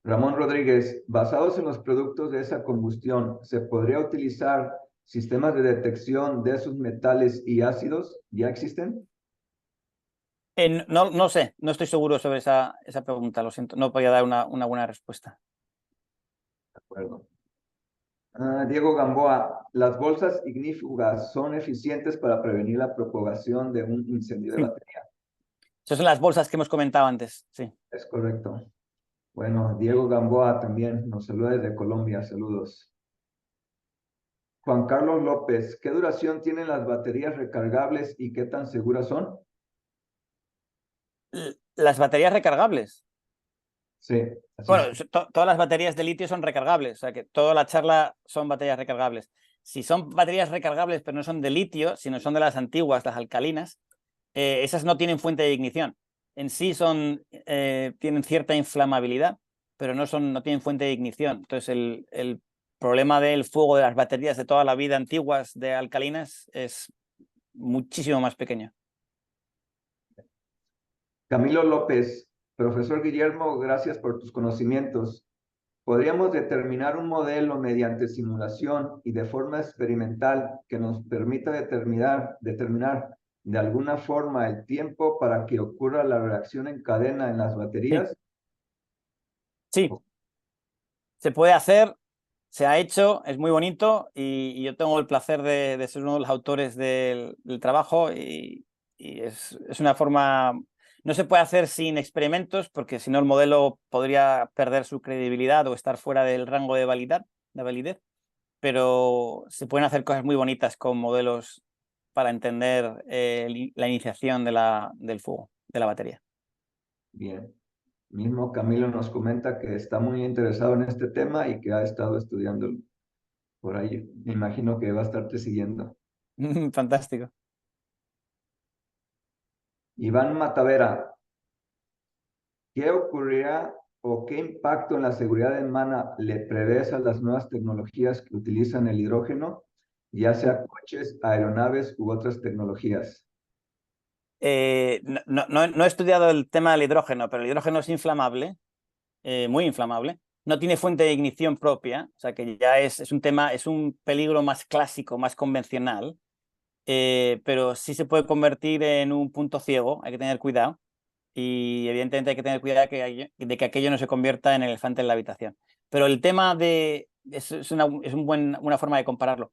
Ramón Rodríguez, basados en los productos de esa combustión, ¿se podría utilizar sistemas de detección de esos metales y ácidos? ¿Ya existen? No sé, no estoy seguro sobre esa pregunta, lo siento, no podía dar una buena respuesta. De acuerdo. Diego Gamboa, ¿las bolsas ignífugas son eficientes para prevenir la propagación de un incendio de batería? Esas son las bolsas que hemos comentado antes, sí. Es correcto. Bueno, Diego Gamboa también nos saluda desde Colombia. Saludos. Juan Carlos López, ¿qué duración tienen las baterías recargables y qué tan seguras son? Las baterías recargables. Sí. Bueno, todas las baterías de litio son recargables, o sea que toda la charla son baterías recargables. Si son baterías recargables pero no son de litio, sino son de las antiguas, las alcalinas, esas no tienen fuente de ignición. En sí tienen cierta inflamabilidad, pero no tienen fuente de ignición. Entonces el problema del fuego de las baterías de toda la vida antiguas de alcalinas es muchísimo más pequeño. Camilo López, profesor Guillermo, gracias por tus conocimientos. ¿Podríamos determinar un modelo mediante simulación y de forma experimental que nos permita determinar de alguna forma el tiempo para que ocurra la reacción en cadena en las baterías? Sí, se puede hacer, se ha hecho, es muy bonito, y yo tengo el placer de ser uno de los autores del trabajo, y es una forma. No se puede hacer sin experimentos, porque si no el modelo podría perder su credibilidad o estar fuera del rango de validez, pero se pueden hacer cosas muy bonitas con modelos para entender la iniciación del fuego, de la batería. Bien. Mismo Camilo nos comenta que está muy interesado en este tema y que ha estado estudiándolo. Por ahí me imagino que va a estarte siguiendo. Fantástico. Iván Matavera, ¿qué ocurrirá o qué impacto en la seguridad humana le prevés a las nuevas tecnologías que utilizan el hidrógeno, ya sea coches, aeronaves u otras tecnologías? No he estudiado el tema del hidrógeno, pero el hidrógeno es inflamable, muy inflamable. No tiene fuente de ignición propia, o sea que ya es un peligro más clásico, más convencional. pero sí se puede convertir en un punto ciego, hay que tener cuidado. Y evidentemente hay que tener cuidado de que aquello no se convierta en el elefante en la habitación. Pero el tema es una forma de compararlo.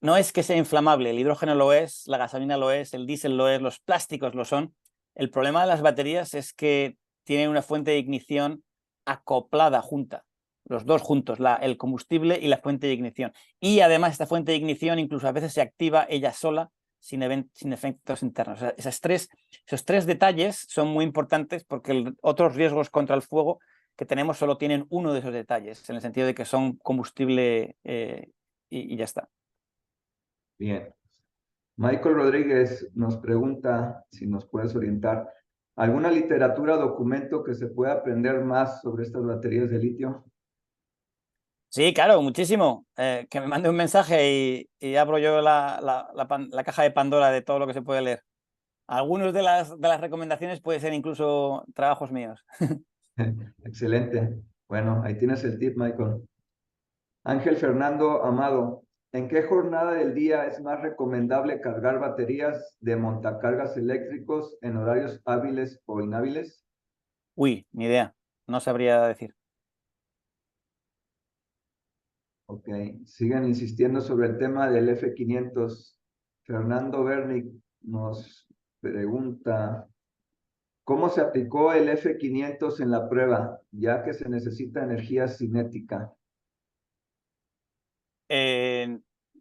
No es que sea inflamable, el hidrógeno lo es, la gasolina lo es, el diésel lo es, los plásticos lo son. El problema de las baterías es que tienen una fuente de ignición acoplada, junta, los dos juntos, el combustible y la fuente de ignición. Y además esta fuente de ignición incluso a veces se activa ella sola sin efectos internos. O sea, esos tres detalles son muy importantes porque otros riesgos contra el fuego que tenemos solo tienen uno de esos detalles, en el sentido de que son combustible y ya está. Bien. Michael Rodríguez nos pregunta si nos puedes orientar. ¿Alguna literatura o documento que se pueda aprender más sobre estas baterías de litio? Sí, claro, muchísimo. Que me mande un mensaje y abro yo la caja de Pandora de todo lo que se puede leer. Algunos de las recomendaciones pueden ser incluso trabajos míos. Excelente. Bueno, ahí tienes el tip, Michael. Ángel Fernando Amado, ¿en qué jornada del día es más recomendable cargar baterías de montacargas eléctricos en horarios hábiles o inhábiles? Uy, ni idea. No sabría decir. Ok, siguen insistiendo sobre el tema del F500. Fernando Bernick nos pregunta, ¿cómo se aplicó el F500 en la prueba, ya que se necesita energía cinética?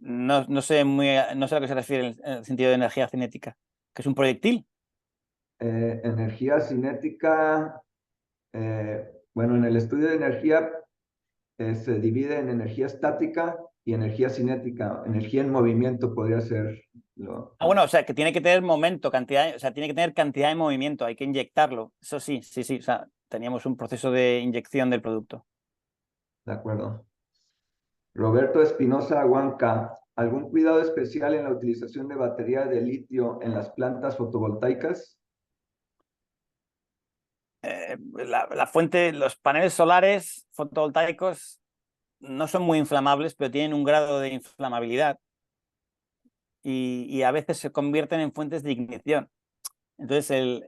No sé no sé a qué se refiere en el sentido de energía cinética. ¿Que es un proyectil? Energía cinética, bueno, en el estudio de energía se divide en energía estática y energía cinética. Energía en movimiento podría ser. Bueno, o sea, que tiene que tener momento, cantidad, o sea, tiene que tener cantidad de movimiento, hay que inyectarlo. Eso sí, sí. O sea, teníamos un proceso de inyección del producto. De acuerdo. Roberto Espinosa Huanca, ¿algún cuidado especial en la utilización de batería de litio en las plantas fotovoltaicas? La fuente, los paneles solares fotovoltaicos no son muy inflamables, pero tienen un grado de inflamabilidad y a veces se convierten en fuentes de ignición. Entonces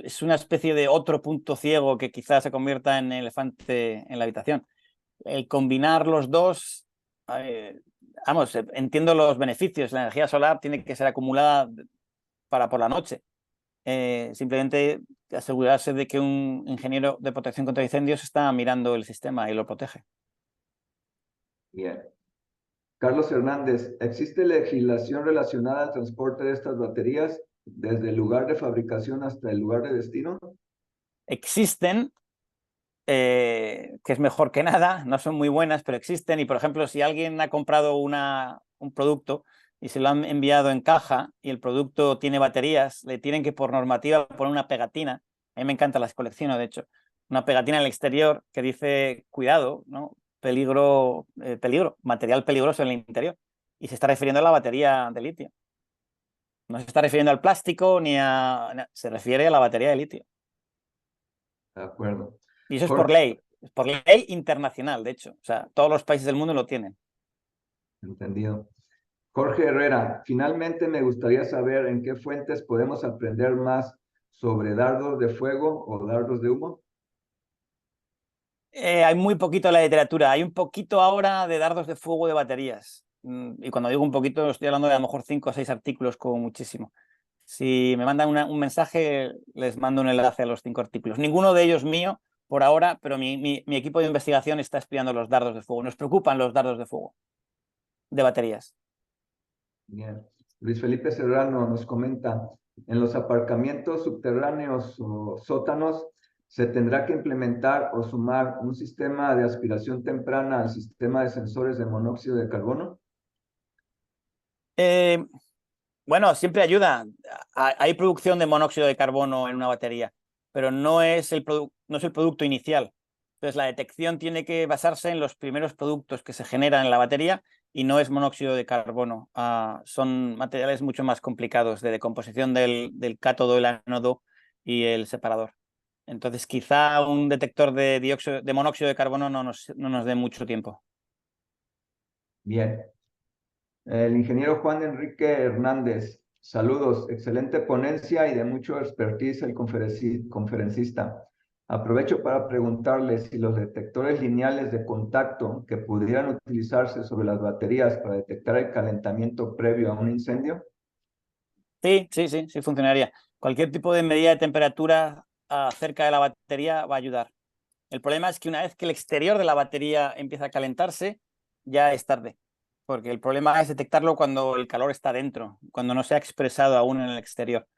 es una especie de otro punto ciego que quizás se convierta en elefante en la habitación. El combinar los dos, vamos, entiendo los beneficios. La energía solar tiene que ser acumulada para por la noche. Simplemente asegurarse de que un ingeniero de protección contra incendios está mirando el sistema y lo protege. Bien. Carlos Hernández, ¿existe legislación relacionada al transporte de estas baterías desde el lugar de fabricación hasta el lugar de destino? Existen, que es mejor que nada, no son muy buenas, pero existen. Y por ejemplo, si alguien ha comprado un producto y se lo han enviado en caja y el producto tiene baterías, le tienen que por normativa poner una pegatina. A mí me encanta, las colecciono de hecho. Una pegatina en el exterior que dice cuidado, ¿no? Peligro, material peligroso en el interior. Y se está refiriendo a la batería de litio. No se está refiriendo al plástico se refiere a la batería de litio. De acuerdo. Y eso Jorge, es por ley internacional, de hecho. O sea, todos los países del mundo lo tienen. entendido. Jorge Herrera, finalmente me gustaría saber en qué fuentes podemos aprender más sobre dardos de fuego o dardos de humo. Hay muy poquito en la literatura. Hay un poquito ahora de dardos de fuego de baterías. Y cuando digo un poquito, estoy hablando de a lo mejor 5 o 6 artículos como muchísimo. Si me mandan un mensaje, les mando un enlace a los 5 artículos. Ninguno de ellos mío por ahora, pero mi equipo de investigación está estudiando los dardos de fuego. Nos preocupan los dardos de fuego de baterías. Bien. Luis Felipe Serrano nos comenta, en los aparcamientos subterráneos o sótanos, ¿se tendrá que implementar o sumar un sistema de aspiración temprana al sistema de sensores de monóxido de carbono? Bueno, siempre ayuda. Hay producción de monóxido de carbono en una batería, pero no es el producto inicial. Entonces, la detección tiene que basarse en los primeros productos que se generan en la batería y no es monóxido de carbono. Son materiales mucho más complicados de decomposición del cátodo, el ánodo y el separador. Entonces, quizá un detector de monóxido de carbono no nos dé mucho tiempo. Bien. El ingeniero Juan Enrique Hernández. Saludos, excelente ponencia y de mucho expertise el conferencista. Aprovecho para preguntarle si los detectores lineales de contacto que pudieran utilizarse sobre las baterías para detectar el calentamiento previo a un incendio. Sí funcionaría. Cualquier tipo de medida de temperatura cerca de la batería va a ayudar. El problema es que una vez que el exterior de la batería empieza a calentarse, ya es tarde. Porque el problema es detectarlo cuando el calor está dentro, cuando no se ha expresado aún en el exterior.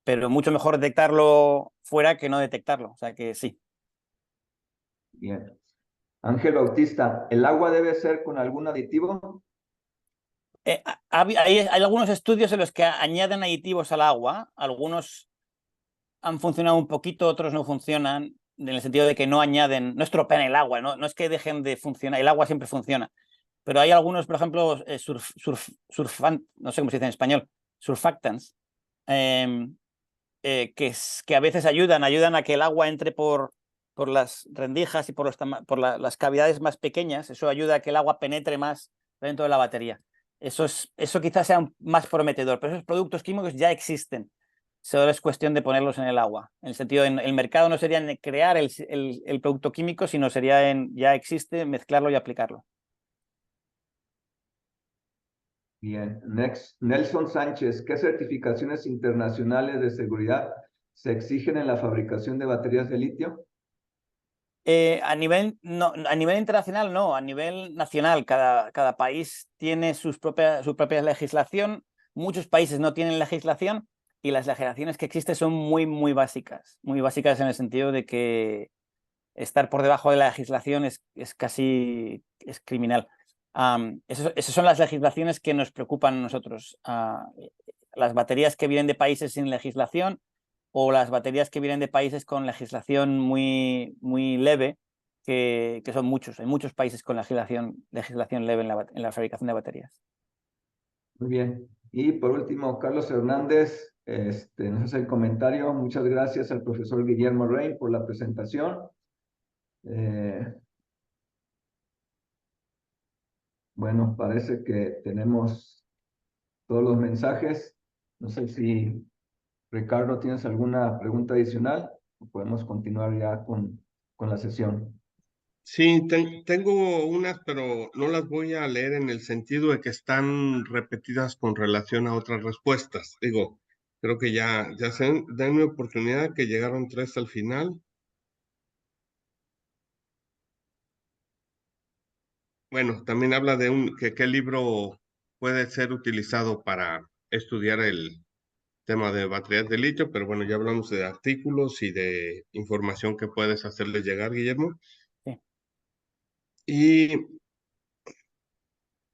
Pero mucho mejor detectarlo fuera que no detectarlo. O sea que sí. Bien. Ángel Bautista, ¿el agua debe ser con algún aditivo? Hay algunos estudios en los que añaden aditivos al agua. Algunos han funcionado un poquito, otros no funcionan, en el sentido de que no añaden, no estropean el agua, no es que dejen de funcionar, el agua siempre funciona. Pero hay algunos, por ejemplo, no sé cómo se dice en español, surfactants, que a veces ayudan a que el agua entre por las rendijas y por las cavidades más pequeñas. Eso ayuda a que el agua penetre más dentro de la batería. Eso quizás sea más prometedor, pero esos productos químicos ya existen. Solo es cuestión de ponerlos en el agua. En el sentido, en el mercado no sería en crear el producto químico, sino sería en ya existe, mezclarlo y aplicarlo. Bien. Next, Nelson Sánchez, ¿qué certificaciones internacionales de seguridad se exigen en la fabricación de baterías de litio? A nivel internacional no, a nivel nacional, cada país tiene su propia legislación. Muchos países no tienen legislación y las legislaciones que existen son muy básicas en el sentido de que estar por debajo de la legislación es casi criminal. Esas son las legislaciones que nos preocupan a nosotros. Las baterías que vienen de países sin legislación o las baterías que vienen de países con legislación muy leve, que son muchos. Hay muchos países con legislación leve en la fabricación de baterías. Muy bien. Y por último, Carlos Hernández nos hace el comentario. Muchas gracias al profesor Guillermo Rey por la presentación. Bueno, parece que tenemos todos los mensajes. No sé si, Ricardo, tienes alguna pregunta adicional o podemos continuar ya con la sesión. Sí, tengo unas, pero no las voy a leer en el sentido de que están repetidas con relación a otras respuestas. Digo, creo que ya se denme oportunidad que llegaron 3 al final. Bueno, también habla de que qué libro puede ser utilizado para estudiar el tema de baterías de litio, pero bueno, ya hablamos de artículos y de información que puedes hacerles llegar, Guillermo. Sí. Y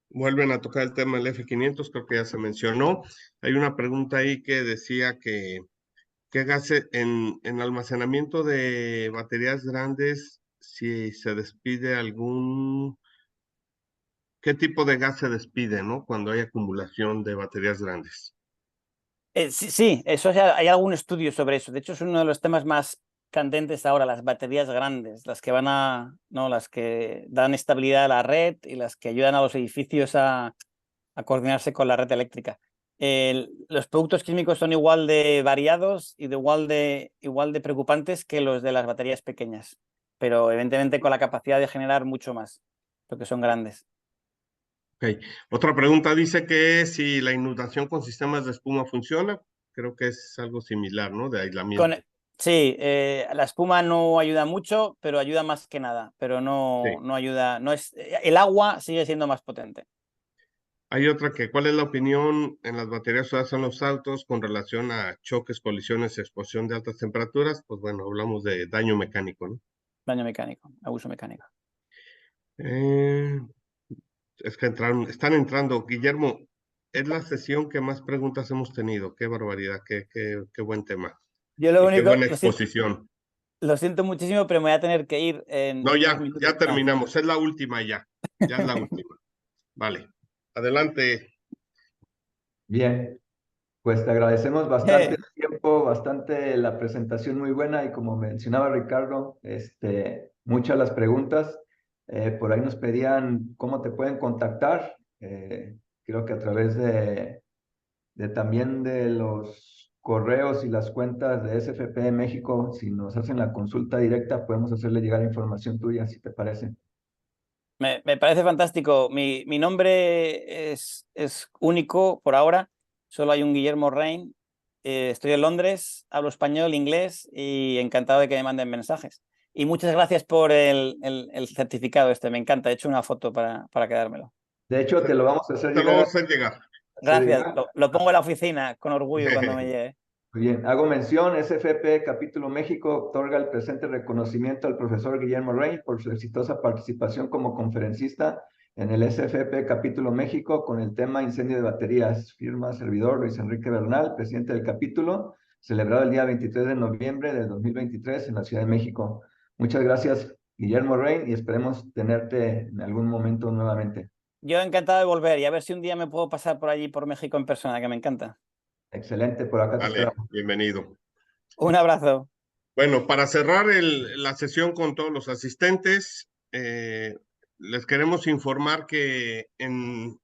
vuelven a tocar el tema del F500, creo que ya se mencionó. Hay una pregunta ahí que decía que qué gases en almacenamiento de baterías grandes, si se despide ¿qué tipo de gas se despide, ¿no? Cuando hay acumulación de baterías grandes. Sí, eso hay algún estudio sobre eso. De hecho, es uno de los temas más candentes ahora, las baterías grandes, las que las que dan estabilidad a la red y las que ayudan a los edificios a coordinarse con la red eléctrica. Los productos químicos son igual de variados y igual de preocupantes que los de las baterías pequeñas, pero evidentemente con la capacidad de generar mucho más, porque son grandes. Ok. Otra pregunta dice que si la inundación con sistemas de espuma funciona, creo que es algo similar, ¿no? De aislamiento. Sí, la espuma no ayuda mucho, pero ayuda más que nada, pero Sí. no ayuda, el agua sigue siendo más potente. Hay otra que, ¿cuál es la opinión en las baterías usadas en los autos con relación a choques, colisiones, exposición de altas temperaturas? Pues bueno, hablamos de daño mecánico, ¿no? Daño mecánico, abuso mecánico. Eh, es que están entrando. Guillermo, es la sesión que más preguntas hemos tenido. Qué barbaridad, qué buen tema. Yo lo Y qué único, buena exposición. lo siento muchísimo, pero me voy a tener que ir No, en 2 minutos. ya terminamos. Es la última ya. Ya es la última. Vale. Adelante. Bien, pues te agradecemos bastante el tiempo, bastante la presentación muy buena y como mencionaba Ricardo, muchas las preguntas. Por ahí nos pedían cómo te pueden contactar. creo que a través de también de los correos y las cuentas de SFP México, si nos hacen la consulta directa, podemos hacerle llegar información tuya, si te parece. Me parece fantástico. Mi nombre es único por ahora. Solo hay un Guillermo Rein. Estoy en Londres, hablo español, inglés y encantado de que me manden mensajes. Y muchas gracias por el certificado este. Me encanta. He hecho una foto para quedármelo. De hecho, te lo vamos a hacer Te lo vamos llegar. a hacer llegar. Gracias. Lo pongo en la oficina con orgullo cuando me llegue. Muy bien, hago mención, SFP Capítulo México otorga el presente reconocimiento al profesor Guillermo Rey por su exitosa participación como conferencista en el SFP Capítulo México con el tema Incendio de Baterías. Firma servidor Luis Enrique Bernal, presidente del capítulo, celebrado el día 23 de noviembre de 2023 en la Ciudad de México. Muchas gracias, Guillermo Rey, y esperemos tenerte en algún momento nuevamente. Yo encantado de volver y a ver si un día me puedo pasar por allí, por México en persona, que me encanta. Excelente, por acá te Vale, esperamos. bienvenido. Un abrazo. Bueno, para cerrar la sesión con todos los asistentes, les queremos informar que en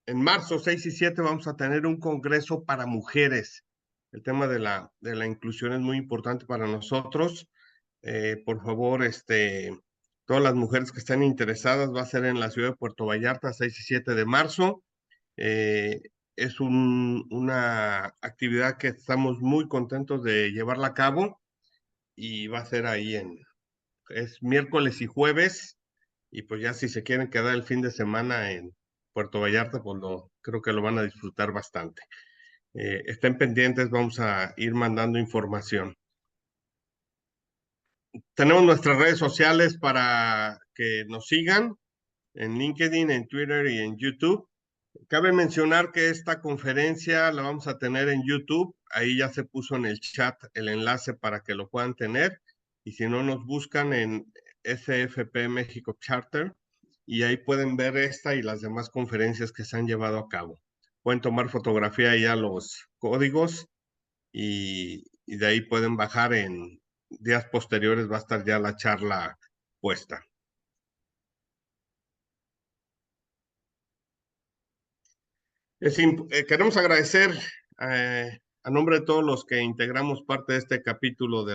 marzo 6 y 7 vamos a tener un congreso para mujeres. El tema de la inclusión es muy importante para nosotros. Por favor, todas las mujeres que estén interesadas, va a ser en la ciudad de Puerto Vallarta, 6 y 7 de marzo. Es una actividad que estamos muy contentos de llevarla a cabo y va a ser ahí es miércoles y jueves, y pues ya si se quieren quedar el fin de semana en Puerto Vallarta, pues creo que lo van a disfrutar bastante. Estén pendientes, vamos a ir mandando información. Tenemos nuestras redes sociales para que nos sigan en LinkedIn, en Twitter y en YouTube. Cabe mencionar que esta conferencia la vamos a tener en YouTube. Ahí ya se puso en el chat el enlace para que lo puedan tener. Y si no, nos buscan en SFP México Charter y ahí pueden ver esta y las demás conferencias que se han llevado a cabo. Pueden tomar fotografía ya los códigos y de ahí pueden bajar en días posteriores. Va a estar ya la charla puesta. Queremos agradecer a nombre de todos los que integramos parte de este capítulo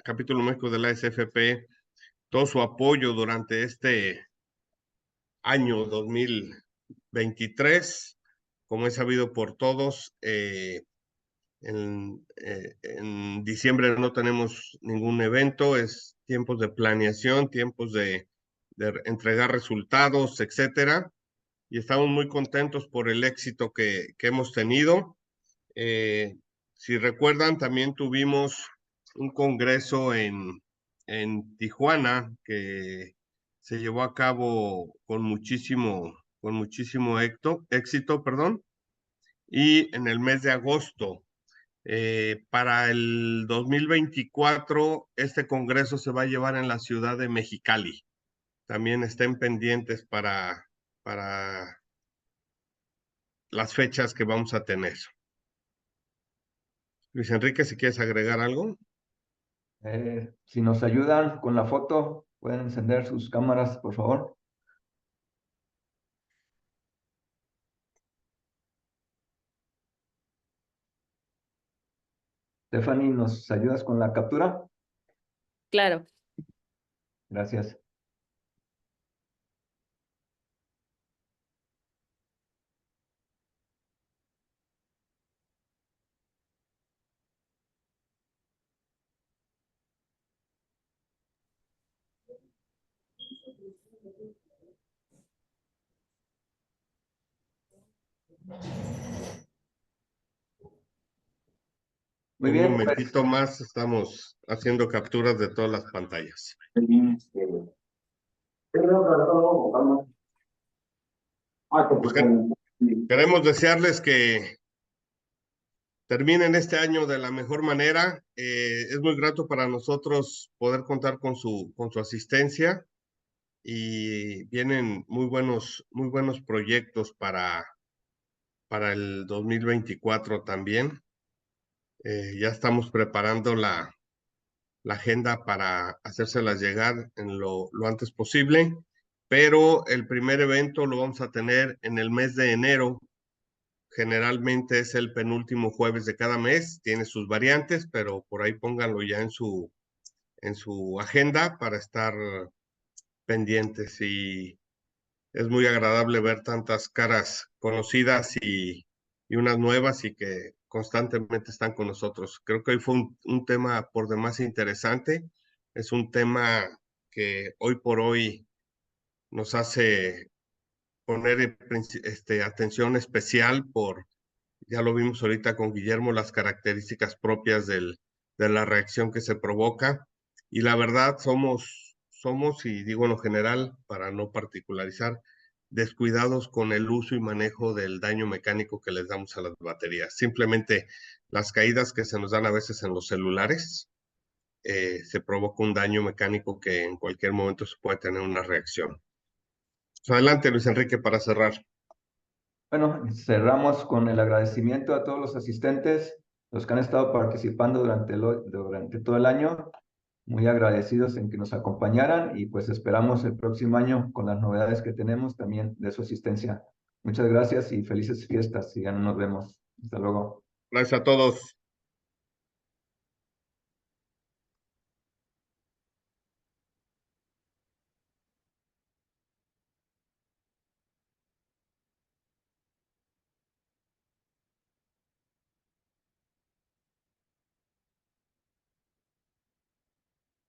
capítulo México de la SFP, todo su apoyo durante este año 2023. Como es sabido por todos, en diciembre no tenemos ningún evento, es tiempos de planeación, tiempos de entregar resultados, etcétera. Y estamos muy contentos por el éxito que hemos tenido. Si recuerdan, también tuvimos un congreso en Tijuana que se llevó a cabo con muchísimo éxito, perdón. Y en el mes de agosto, para el 2024, este congreso se va a llevar en la ciudad de Mexicali. También estén pendientes para las fechas que vamos a tener. Luis Enrique, si quieres agregar algo. Si nos ayudan con la foto, pueden encender sus cámaras, por favor. Stephanie, ¿nos ayudas con la captura? Claro. Gracias. Muy bien, Un momentito más, estamos haciendo capturas de todas las pantallas. Pues queremos desearles que terminen este año de la mejor manera. Es muy grato para nosotros poder contar con su asistencia y vienen muy buenos proyectos para el 2024 también. Ya estamos preparando la agenda para hacérselas llegar en lo antes posible. pero el primer evento lo vamos a tener en el mes de enero. Generalmente es el penúltimo jueves de cada mes, tiene sus variantes, pero por ahí pónganlo ya en su agenda para estar pendientes. Y es muy agradable ver tantas caras conocidas y unas nuevas y que constantemente están con nosotros. Creo que hoy fue un tema por demás interesante. Es un tema que hoy por hoy nos hace poner atención especial por, ya lo vimos ahorita con Guillermo, las características propias de la reacción que se provoca. Y la verdad, somos, y digo en lo general, para no particularizar, descuidados con el uso y manejo del daño mecánico que les damos a las baterías. Simplemente las caídas que se nos dan a veces en los celulares, se provoca un daño mecánico que en cualquier momento se puede tener una reacción. Adelante, Luis Enrique, para cerrar. Bueno, cerramos con el agradecimiento a todos los asistentes, los que han estado participando durante todo el año. Muy agradecidos en que nos acompañaran y pues esperamos el próximo año con las novedades que tenemos también de su asistencia. Muchas gracias y felices fiestas y ya nos vemos. Hasta luego. Gracias a todos.